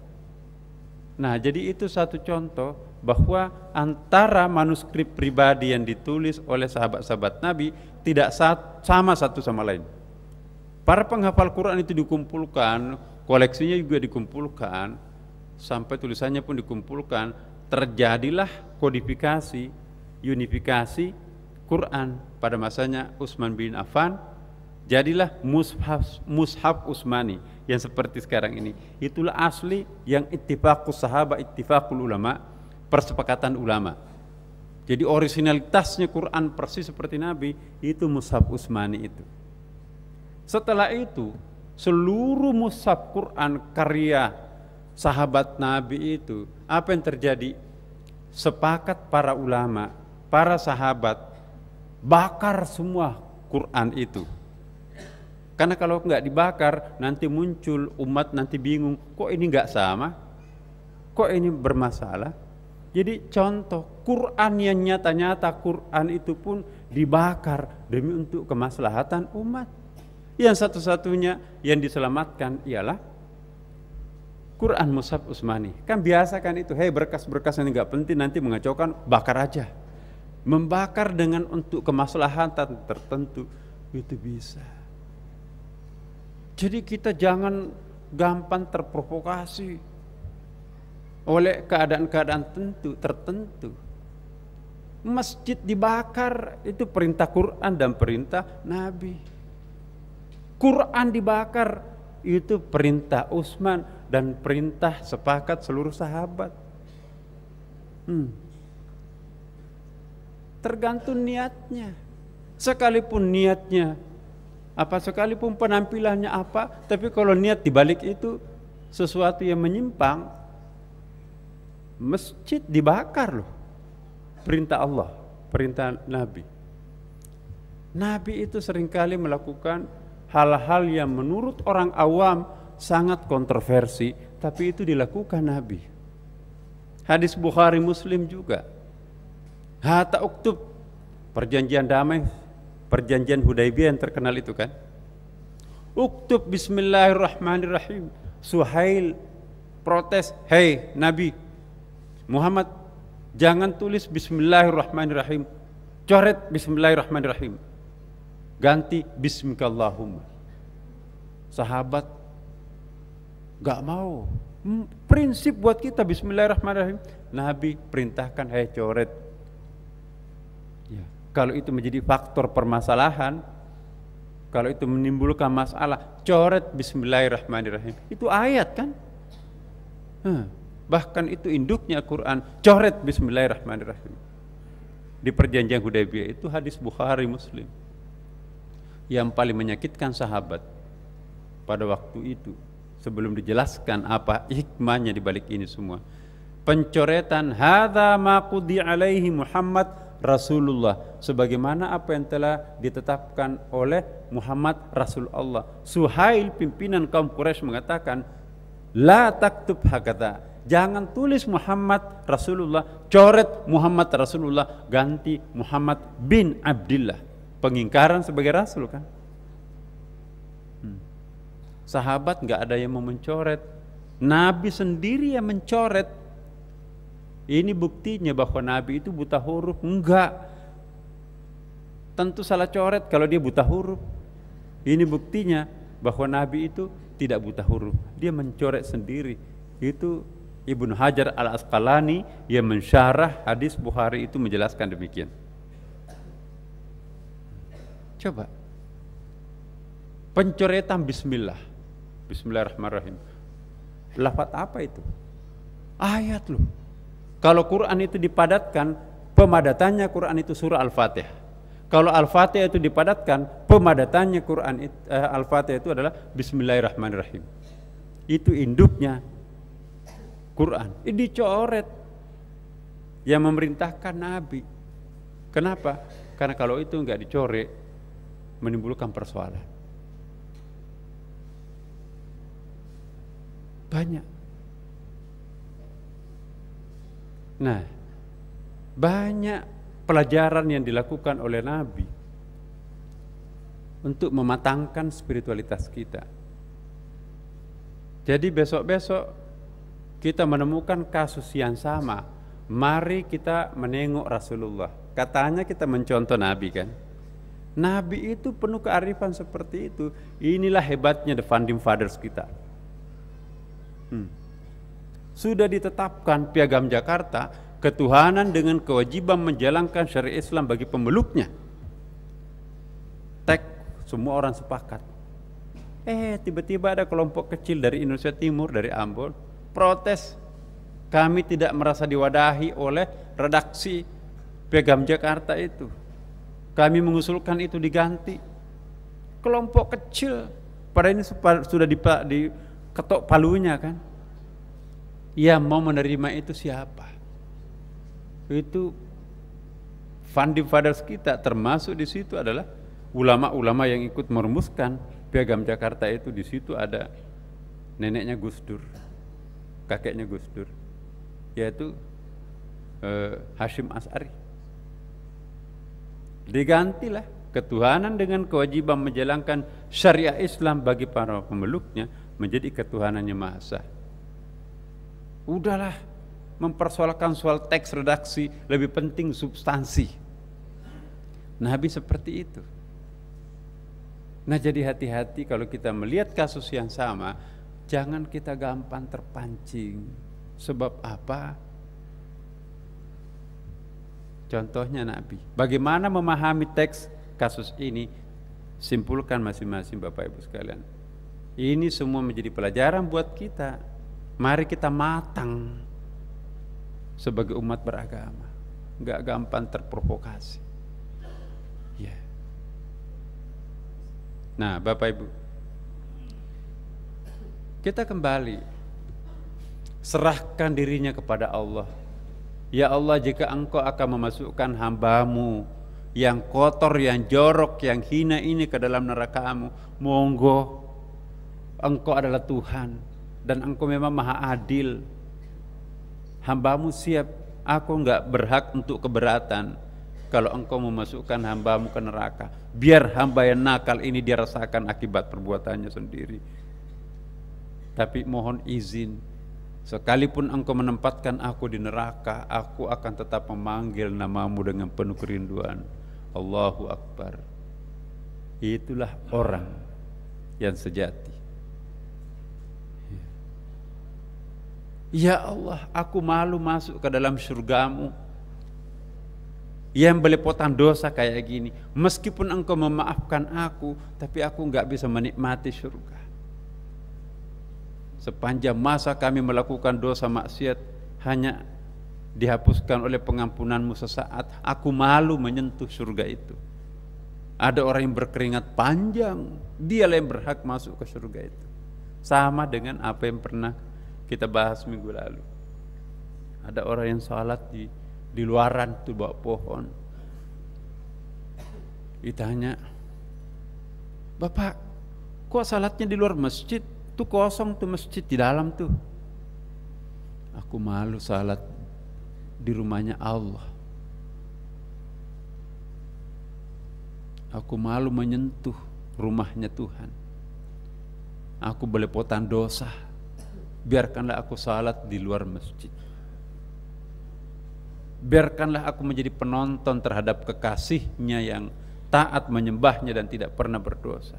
Nah, jadi itu satu contoh bahwa antara manuskrip pribadi yang ditulis oleh sahabat-sahabat Nabi tidak sama satu sama lain. Para penghafal Quran itu dikumpulkan, koleksinya juga dikumpulkan, sampai tulisannya pun dikumpulkan, terjadilah kodifikasi, unifikasi Quran pada masanya Utsman bin Affan. Jadilah mushaf Utsmani yang seperti sekarang ini. Itulah asli yang ittifaqus sahabat, ittifaqul ulama, persepakatan ulama. Jadi originalitasnya Quran persis seperti Nabi, itu mushaf Utsmani itu. Setelah itu seluruh mushaf Quran karya sahabat Nabi itu, apa yang terjadi? Sepakat para ulama, para sahabat bakar semua Quran itu. Karena kalau nggak dibakar, nanti muncul umat nanti bingung, kok ini nggak sama, kok ini bermasalah. Jadi contoh Quran yang nyata-nyata, Quran itu pun dibakar demi untuk kemaslahatan umat. Yang satu-satunya yang diselamatkan ialah Quran mushaf Utsmani. Kan biasa kan itu, hei berkas-berkas yang nggak penting nanti mengacaukan, bakar aja. Membakar dengan untuk kemaslahatan tertentu itu bisa. Jadi kita jangan gampang terprovokasi oleh keadaan-keadaan tertentu. Masjid dibakar itu perintah Quran dan perintah Nabi. Quran dibakar itu perintah Utsman dan perintah sepakat seluruh sahabat. Tergantung niatnya. Sekalipun niatnya sekalipun penampilannya apa, tapi kalau niat dibalik itu sesuatu yang menyimpang, masjid dibakar loh. Perintah Allah, perintah Nabi. Nabi itu seringkali melakukan hal-hal yang menurut orang awam sangat kontroversi, tapi itu dilakukan Nabi. Hadis Bukhari Muslim juga. Hatta uktub, perjanjian damai, perjanjian Hudaibiyah yang terkenal itu kan. Uktub bismillahirrahmanirrahim. Suhail protes, hei Nabi Muhammad, jangan tulis bismillahirrahmanirrahim, coret bismillahirrahmanirrahim, ganti bismikallahumma. Sahabat gak mau. Prinsip buat kita bismillahirrahmanirrahim. Nabi perintahkan, hei coret. Ya. Kalau itu menjadi faktor permasalahan, kalau itu menimbulkan masalah, coret bismillahirrahmanirrahim. Itu ayat kan? Bahkan itu induknya Quran, coret bismillahirrahmanirrahim. Di perjanjian Hudaibiyah itu hadis Bukhari Muslim. Yang paling menyakitkan sahabat pada waktu itu, sebelum dijelaskan apa hikmahnya di balik ini semua. Pencoretan hadza ma qudi alaihi Muhammad Rasulullah, sebagaimana apa yang telah ditetapkan oleh Muhammad Rasul Allah. Suhail pimpinan kaum Quraisy mengatakan, la taktub hakata, jangan tulis Muhammad Rasulullah, coret Muhammad Rasulullah, ganti Muhammad bin Abdillah. Pengingkaran sebagai rasul kan. Sahabat nggak ada yang mau mencoret, Nabi sendiri yang mencoret. Ini buktinya bahwa Nabi itu buta huruf? Enggak. Tentu salah coret kalau dia buta huruf. Ini buktinya bahwa Nabi itu tidak buta huruf. Dia mencoret sendiri. Itu Ibnu Hajar Al-Asqalani yang mensyarah hadis Bukhari itu menjelaskan demikian. Coba. Pencoretan bismillah. Bismillahirrahmanirrahim. Lafaz apa itu? Ayat loh. Kalau Quran itu dipadatkan, pemadatannya Quran itu surah Al-Fatihah. Kalau Al-Fatihah itu dipadatkan, pemadatannya Quran Al-Fatihah itu adalah Bismillahirrahmanirrahim. Itu induknya Quran. Ini dicoret yang memerintahkan Nabi. Kenapa? Karena kalau itu enggak dicoret, menimbulkan persoalan. Banyak. Nah, banyak pelajaran yang dilakukan oleh Nabi untuk mematangkan spiritualitas kita. Jadi besok-besok kita menemukan kasus yang sama, mari kita menengok Rasulullah. Katanya kita mencontoh Nabi kan. Nabi itu penuh kearifan seperti itu. Inilah hebatnya the founding fathers kita. Sudah ditetapkan Piagam Jakarta, ketuhanan dengan kewajiban menjalankan syariat Islam bagi pemeluknya. Semua orang sepakat. Tiba-tiba ada kelompok kecil dari Indonesia Timur, dari Ambon, protes. Kami tidak merasa diwadahi oleh redaksi Piagam Jakarta itu. Kami mengusulkan itu diganti. Kelompok kecil, pada ini sudah diketok palunya kan. Yang mau menerima itu siapa? Itu founding fathers kita, termasuk di situ adalah ulama-ulama yang ikut merumuskan Piagam Jakarta itu. Di situ ada neneknya Gus Dur, kakeknya Gus Dur, yaitu Hashim Asy'ari. Digantilah ketuhanan dengan kewajiban menjalankan syariat Islam bagi para pemeluknya menjadi ketuhanannya Maha Esa. Udahlah, mempersoalkan soal teks redaksi, lebih penting substansi. Nabi seperti itu. Nah, jadi hati-hati kalau kita melihat kasus yang sama, jangan kita gampang terpancing. Sebab apa? Contohnya Nabi. Bagaimana memahami teks kasus ini? Simpulkan masing-masing Bapak Ibu sekalian. Ini semua menjadi pelajaran buat kita. Mari kita matang sebagai umat beragama, nggak gampang terprovokasi. Ya. Nah, Bapak Ibu, kita kembali serahkan dirinya kepada Allah. Ya Allah, jika Engkau akan memasukkan hamba-Mu yang kotor, yang jorok, yang hina ini ke dalam neraka-Mu, monggo, Engkau adalah Tuhan. Dan Engkau memang maha adil. Hamba-Mu siap, aku enggak berhak untuk keberatan kalau Engkau memasukkan hamba-Mu ke neraka. Biar hamba yang nakal ini dia rasakan akibat perbuatannya sendiri. Tapi mohon izin, sekalipun Engkau menempatkan aku di neraka, aku akan tetap memanggil nama-Mu dengan penuh kerinduan. Allahu Akbar. Itulah orang yang sejati. Ya Allah, aku malu masuk ke dalam surga-Mu yang belepotan dosa kayak gini. Meskipun Engkau memaafkan aku, tapi aku enggak bisa menikmati surga. Sepanjang masa kami melakukan dosa maksiat, hanya dihapuskan oleh pengampunan-Mu sesaat. Aku malu menyentuh surga itu. Ada orang yang berkeringat panjang, dialah yang berhak masuk ke surga itu. Sama dengan apa yang pernah kita bahas minggu lalu. Ada orang yang sholat di luaran tuh bawah pohon. Ditanya, "Bapak, kok salatnya di luar masjid? Tuh kosong tuh masjid di dalam tuh." "Aku malu salat di rumahnya Allah. Aku malu menyentuh rumahnya Tuhan. Aku belepotan dosa. Biarkanlah aku salat di luar masjid. Biarkanlah aku menjadi penonton terhadap kekasihnya yang taat menyembahnya dan tidak pernah berdosa.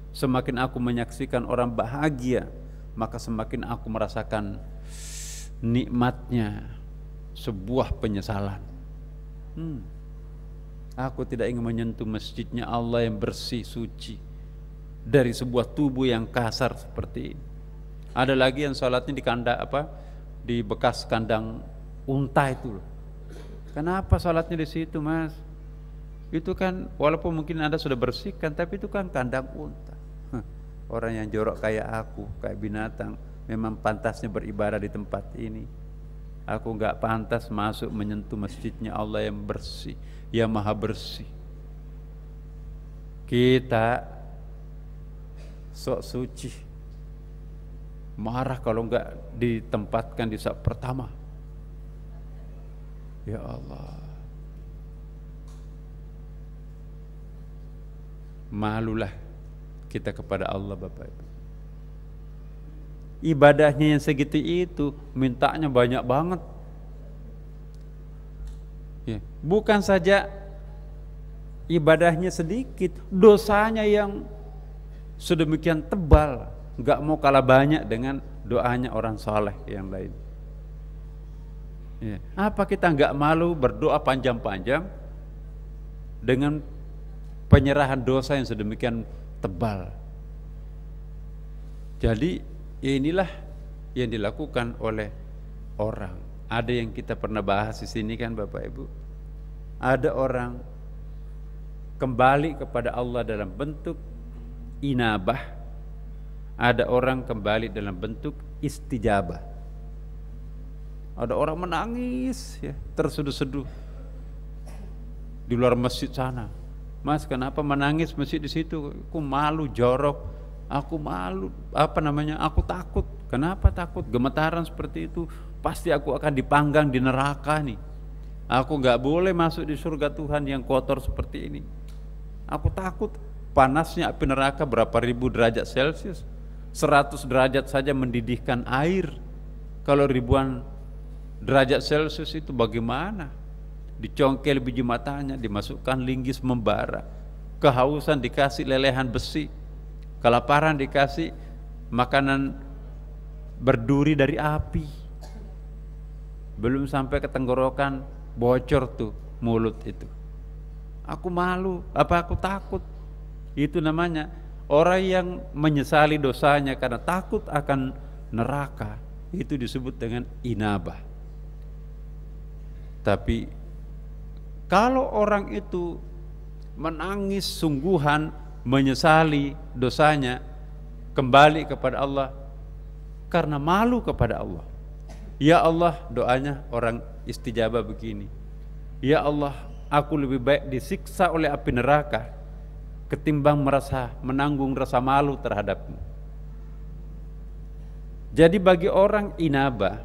Semakin aku menyaksikan orang bahagia, maka semakin aku merasakan nikmatnya sebuah penyesalan. Aku tidak ingin menyentuh masjidnya Allah yang bersih, suci, dari sebuah tubuh yang kasar seperti ini." Ada lagi yang sholatnya di bekas kandang unta itu loh. Kenapa sholatnya di situ, Mas? Itu kan walaupun mungkin Anda sudah bersihkan, tapi itu kan kandang unta. Orang yang jorok kayak aku, kayak binatang, memang pantasnya beribadah di tempat ini. Aku enggak pantas masuk menyentuh masjidnya Allah yang bersih, yang maha bersih. Kita sok suci, marah kalau enggak ditempatkan di saf pertama. Ya Allah, malulah kita kepada Allah, Bapak Ibu. Ibadahnya yang segitu itu, mintanya banyak banget. Ya, bukan saja ibadahnya sedikit, dosanya yang sedemikian tebal, nggak mau kalah banyak dengan doanya orang soleh yang lain. Ya. Apa kita nggak malu berdoa panjang-panjang dengan penyerahan dosa yang sedemikian tebal? Jadi inilah yang dilakukan oleh orang. Ada yang kita pernah bahas di sini kan Bapak Ibu. Ada orang kembali kepada Allah dalam bentuk inabah. Ada orang kembali dalam bentuk istijabah. Ada orang menangis ya, terseduh-seduh di luar masjid sana. "Mas, kenapa menangis masjid di situ? Aku malu, jorok. Aku malu, aku takut." "Kenapa takut?" "Gemetaran seperti itu, pasti aku akan dipanggang di neraka nih. Aku nggak boleh masuk di surga Tuhan yang kotor seperti ini. Aku takut." Panasnya api neraka berapa ribu derajat Celcius? 100 derajat saja mendidihkan air. Kalau ribuan derajat Celcius itu bagaimana? Dicongkel biji matanya, dimasukkan linggis membara. Kehausan dikasih lelehan besi. Kelaparan dikasih makanan berduri dari api. Belum sampai ke tenggorokan, bocor tuh mulut itu. Aku malu, aku takut. Itu namanya orang yang menyesali dosanya karena takut akan neraka. Itu disebut dengan inabah. Tapi kalau orang itu menangis sungguhan, menyesali dosanya, kembali kepada Allah karena malu kepada Allah. Ya Allah, doanya orang istijabah begini. Ya Allah, aku lebih baik disiksa oleh api neraka ketimbang menanggung rasa malu terhadapmu. Jadi bagi orang inabah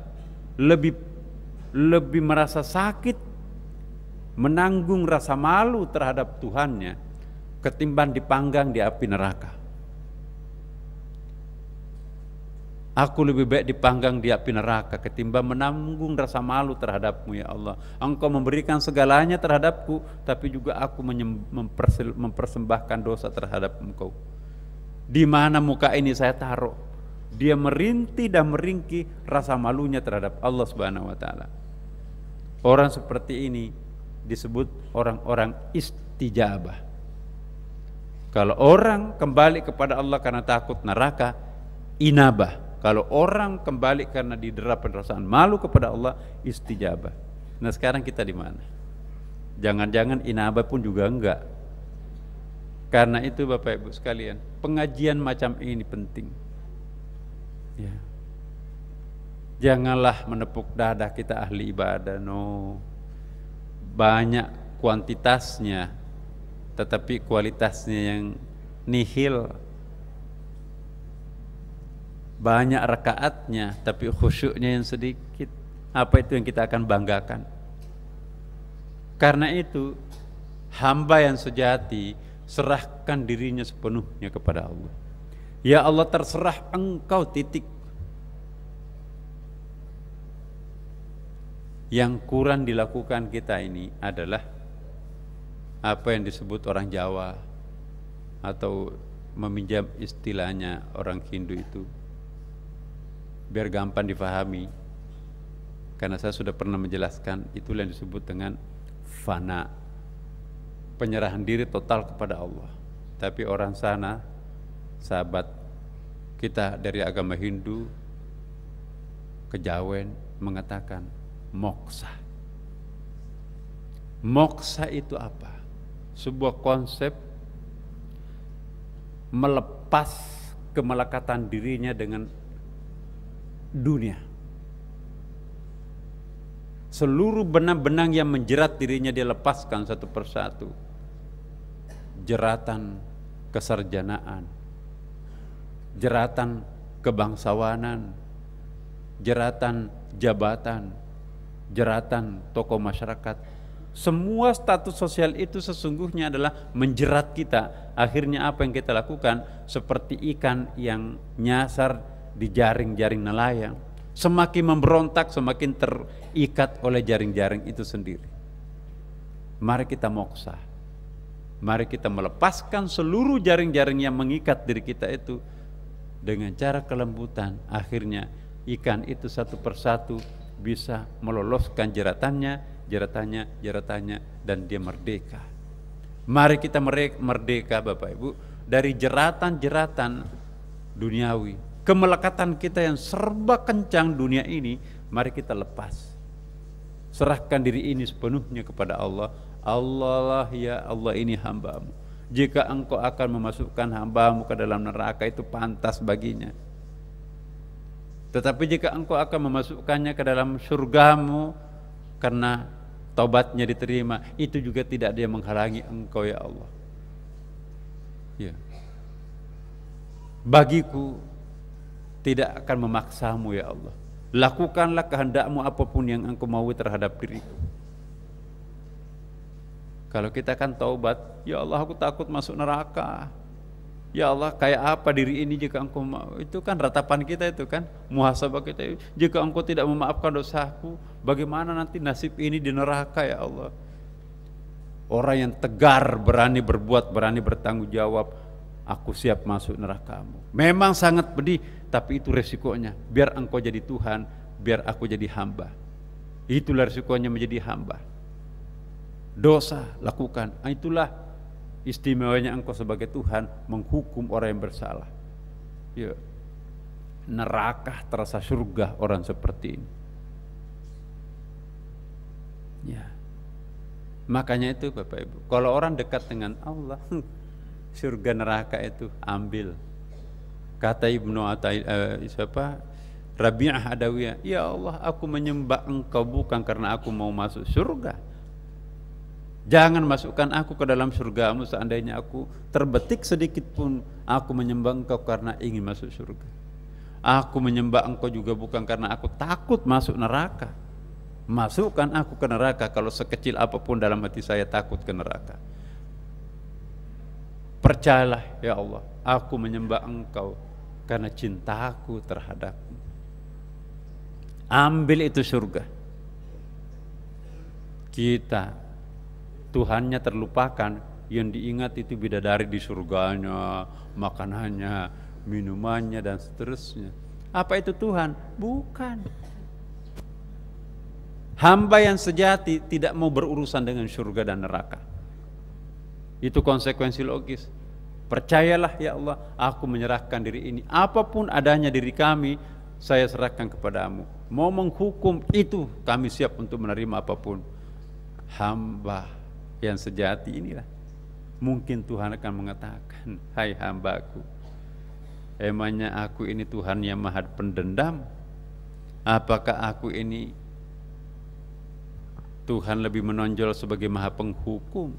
lebih merasa sakit menanggung rasa malu terhadap Tuhannya ketimbang dipanggang di api neraka. Aku lebih baik dipanggang di api neraka ketimbang menanggung rasa malu terhadapmu ya Allah. Engkau memberikan segalanya terhadapku, tapi juga aku mempersembahkan dosa terhadap Engkau. Di mana muka ini saya taruh? Dia merintih dan meringkih rasa malunya terhadap Allah Subhanahu wa taala. Orang seperti ini disebut orang-orang istijabah. Kalau orang kembali kepada Allah karena takut neraka, inabah. Kalau orang kembali karena didera perasaan malu kepada Allah, istijabah. Nah sekarang kita di mana? Jangan-jangan inabah pun juga enggak. Karena itu Bapak Ibu sekalian, pengajian macam ini penting. Ya. Janganlah menepuk dada kita ahli ibadah, no. Banyak kuantitasnya, tetapi kualitasnya yang nihil. Banyak rakaatnya, tapi khusyuknya yang sedikit. Apa itu yang kita akan banggakan? Karena itu, hamba yang sejati serahkan dirinya sepenuhnya kepada Allah. Ya Allah, terserah Engkau, titik. Yang kurang dilakukan kita ini adalah apa yang disebut orang Jawa atau meminjam istilahnya orang Hindu itu, biar gampang difahami, karena saya sudah pernah menjelaskan, itulah yang disebut dengan fana, penyerahan diri total kepada Allah. Tapi orang sana, sahabat kita dari agama Hindu, kejawen, mengatakan moksa. Moksa itu apa? Sebuah konsep melepas kemelekatan dirinya dengan dunia. Seluruh benang-benang yang menjerat dirinya dia lepaskan satu persatu. Jeratan kesarjanaan, jeratan kebangsawanan, jeratan jabatan, jeratan tokoh masyarakat. Semua status sosial itu sesungguhnya adalah menjerat kita. Akhirnya apa yang kita lakukan? Seperti ikan yang nyasar di jaring-jaring nelayan. Semakin memberontak, semakin terikat oleh jaring-jaring itu sendiri. Mari kita moksa. Mari kita melepaskan seluruh jaring-jaring yang mengikat diri kita itu dengan cara kelembutan. Akhirnya ikan itu satu persatu bisa meloloskan jeratannya, dan dia merdeka. Mari kita merdeka Bapak Ibu dari jeratan-jeratan duniawi. Kemelekatan kita yang serba kencang dunia ini, mari kita lepas. Serahkan diri ini sepenuhnya kepada Allah. Allah lah, ya Allah, ini hambamu. Jika engkau akan memasukkan hambamu ke dalam neraka, itu pantas baginya. Tetapi jika engkau akan memasukkannya ke dalam surgamu karena taubatnya diterima, itu juga tidak ada yang menghalangi engkau, ya Allah. Ya. Bagiku tidak akan memaksamu, ya Allah. Lakukanlah kehendakmu apapun yang engkau mau terhadap diriku. Kalau kita kan taubat, ya Allah, aku takut masuk neraka. Ya Allah, kayak apa diri ini jika engkau mau? Itu kan ratapan kita itu kan, muhasabah kita. Jika engkau tidak memaafkan dosaku, bagaimana nanti nasib ini di neraka, ya Allah? Orang yang tegar, berani berbuat, berani bertanggung jawab, aku siap masuk nerakamu. Memang sangat pedih, tapi itu resikonya. Biar engkau jadi Tuhan, biar aku jadi hamba. Itulah resikonya menjadi hamba. Dosa lakukan, itulah istimewanya engkau sebagai Tuhan menghukum orang yang bersalah. Ya. Neraka terasa surga orang seperti ini. Ya. Makanya itu Bapak Ibu, kalau orang dekat dengan Allah, surga neraka itu ambil. Kata Ibnu Rabi'ah Adawiyah, ya Allah, aku menyembah engkau bukan karena aku mau masuk surga. Jangan masukkan aku ke dalam surgamu. Seandainya aku terbetik sedikit pun, aku menyembah engkau karena ingin masuk surga. Aku menyembah engkau juga bukan karena aku takut masuk neraka. Masukkan aku ke neraka kalau sekecil apapun dalam hati saya takut ke neraka. Percayalah ya Allah, aku menyembah engkau karena cintaku terhadapmu. Ambil itu surga. Kita Tuhannya terlupakan, yang diingat itu bidadari di surganya, makanannya, minumannya, dan seterusnya. Apa itu Tuhan? Bukan. Hamba yang sejati tidak mau berurusan dengan surga dan neraka. Itu konsekuensi logis. Percayalah ya Allah, aku menyerahkan diri ini. Apapun adanya diri kami, saya serahkan kepadamu. Mau menghukum itu, kami siap untuk menerima apapun. Hamba yang sejati inilah, mungkin Tuhan akan mengatakan, hai hambaku, Emangnya aku ini Tuhan yang maha pendendam? Apakah aku ini Tuhan lebih menonjol sebagai maha penghukum?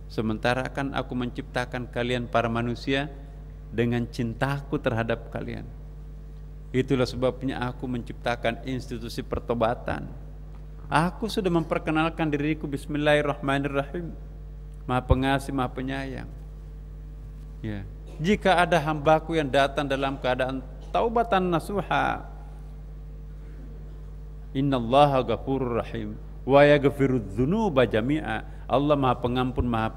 Sementara kan aku menciptakan kalian para manusia dengan cintaku terhadap kalian. Itulah sebabnya aku menciptakan institusi pertobatan. Aku sudah memperkenalkan diriku, Bismillahirrahmanirrahim, Maha Pengasih, Maha Penyayang. Ya. Jika ada hambaku yang datang dalam keadaan taubatan nasuha, innallaha ghafurur rahim wa yaghfirudz dzunuba jami'a. Allah Maha Pengampun, Maha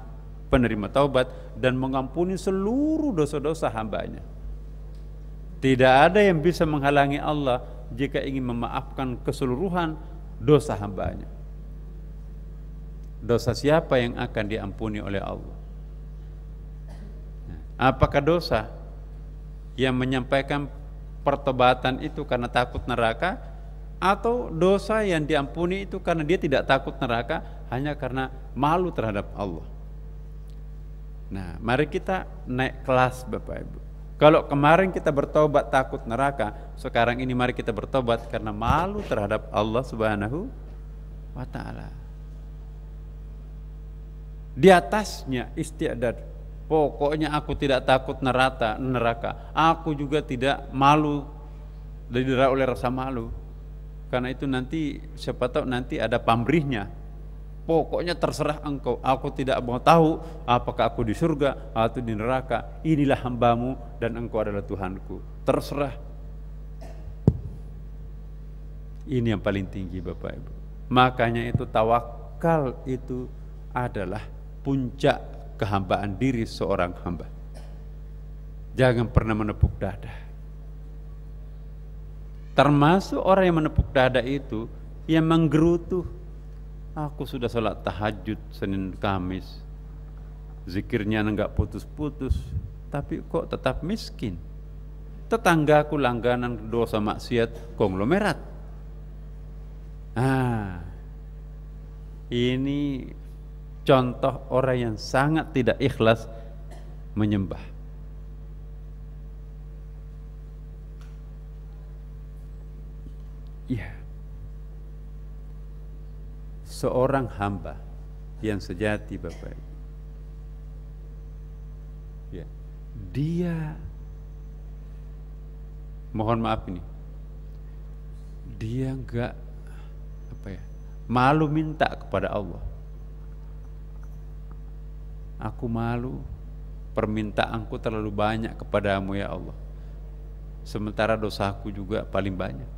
Penerima taubat, dan mengampuni seluruh dosa-dosa hambanya. Tidak ada yang bisa menghalangi Allah jika ingin memaafkan keseluruhan dosa hambanya. Dosa siapa yang akan diampuni oleh Allah? Apakah dosa yang menyampaikan pertobatan itu karena takut neraka, atau dosa yang diampuni itu karena dia tidak takut neraka, hanya karena malu terhadap Allah? Nah, mari kita naik kelas Bapak Ibu. Kalau kemarin kita bertobat takut neraka, sekarang ini mari kita bertobat karena malu terhadap Allah Subhanahu wa ta'ala. Di atasnya isti'dad, pokoknya aku tidak takut neraka. Aku juga tidak malu, didera oleh rasa malu. Karena itu nanti siapa tahu nanti ada pamrihnya. Pokoknya terserah engkau, aku tidak mau tahu apakah aku di surga atau di neraka. Inilah hambamu dan engkau adalah Tuhanku. Terserah. Ini yang paling tinggi Bapak Ibu. Makanya itu tawakal itu adalah puncak kehambaan diri seorang hamba. Jangan pernah menepuk dada. Termasuk orang yang menepuk dada itu yang menggerutu. Aku sudah salat tahajud Senin Kamis, zikirnya enggak putus-putus, tapi kok tetap miskin. Tetanggaku langganan dosa maksiat konglomerat. Ini contoh orang yang sangat tidak ikhlas menyembah. Ya. Seorang hamba yang sejati Bapak Ibu, ya, dia, mohon maaf ini, dia enggak malu minta kepada Allah. Aku malu, permintaanku terlalu banyak kepadamu ya Allah, sementara dosaku juga paling banyak.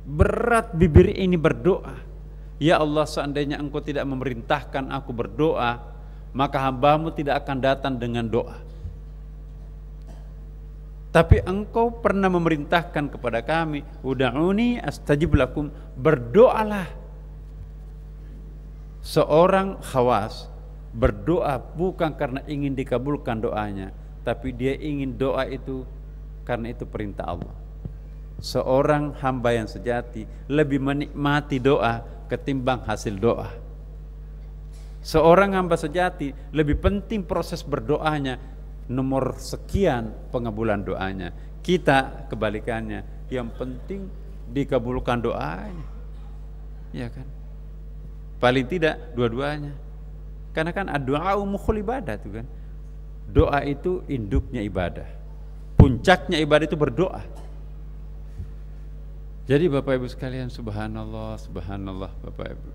Berat bibir ini berdoa, ya Allah, seandainya engkau tidak memerintahkan aku berdoa, maka hambamu tidak akan datang dengan doa. Tapi engkau pernah memerintahkan kepada kami, uda'uni astajib lakum, berdoalah. Seorang khawas berdoa bukan karena ingin dikabulkan doanya, tapi dia ingin doa itu karena itu perintah Allah. Seorang hamba yang sejati lebih menikmati doa ketimbang hasil doa. Seorang hamba sejati lebih penting proses berdoanya, nomor sekian pengabulan doanya. Kita kebalikannya, yang penting dikabulkan doanya, ya kan? Paling tidak dua-duanya. Karena kan doa mukhul ibadah itu kan. Doa itu induknya ibadah. Puncaknya ibadah itu berdoa. Jadi Bapak Ibu sekalian, subhanallah, subhanallah Bapak Ibu.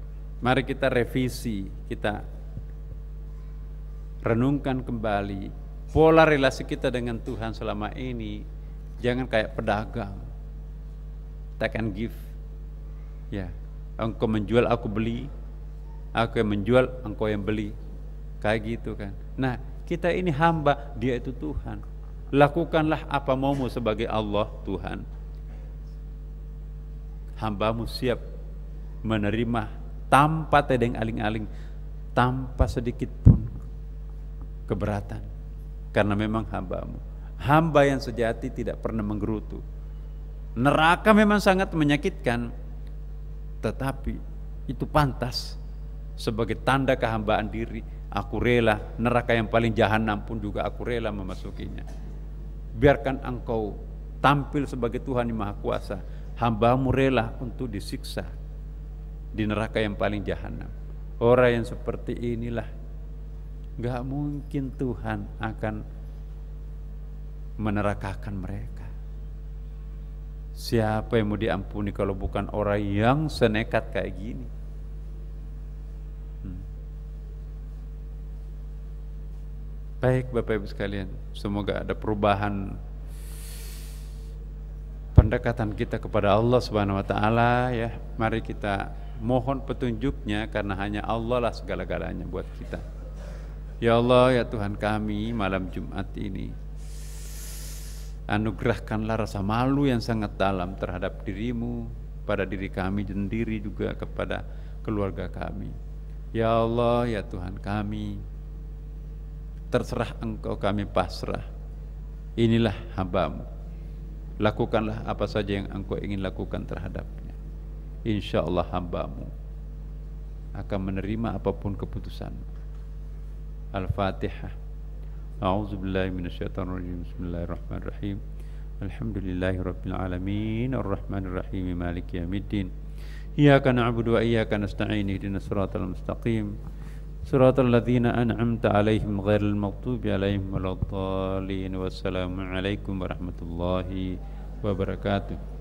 Mari kita revisi, kita renungkan kembali pola relasi kita dengan Tuhan selama ini. Jangan kayak pedagang, take and give. Ya, engkau menjual aku beli, aku yang menjual engkau yang beli. Kayak gitu kan. Nah, kita ini hamba, dia itu Tuhan. Lakukanlah apa maumu sebagai Allah Tuhan. Hambamu siap menerima tanpa tedeng aling-aling, tanpa sedikit pun keberatan, karena memang hambamu. Hamba yang sejati tidak pernah menggerutu. Neraka memang sangat menyakitkan, tetapi itu pantas sebagai tanda kehambaan diri. Aku rela neraka yang paling jahanam pun juga aku rela memasukinya. biarkan Engkau tampil sebagai Tuhan yang Maha Kuasa, hamba-Mu rela untuk disiksa di neraka yang paling jahanam. Orang yang seperti inilah gak mungkin Tuhan akan menerakakan mereka. Siapa yang mau diampuni kalau bukan orang yang senekat kayak gini? Baik Bapak Ibu sekalian, semoga ada perubahan pendekatan kita kepada Allah Subhanahu wa taala ya. Mari kita mohon petunjuknya, karena hanya Allah lah segala-galanya buat kita. Ya Allah, ya Tuhan kami, malam Jumat ini anugerahkanlah rasa malu yang sangat dalam terhadap diri-Mu, pada diri kami sendiri, juga kepada keluarga kami. Ya Allah, ya Tuhan kami, terserah Engkau, kami pasrah. Inilah hamba-Mu, lakukanlah apa saja yang Engkau ingin lakukan terhadapnya. Insya Allah hamba-Mu akan menerima apapun keputusan-Mu. Al-Fatihah. A'udzubillahi minasyaitonirrajim. Bismillahirrahmanirrahim. Alhamdulillahirabbil alamin, arrahmanirrahim, maliki yaumiddin. Iyyaka na'budu wa iyyaka nasta'in. Ihdinas siratal mustaqim. Siratal ladzina an'amta 'alaihim ghairil maghdubi 'alaihim waladdallin. Wassalamu alaikum warahmatullahi wabarakatuh.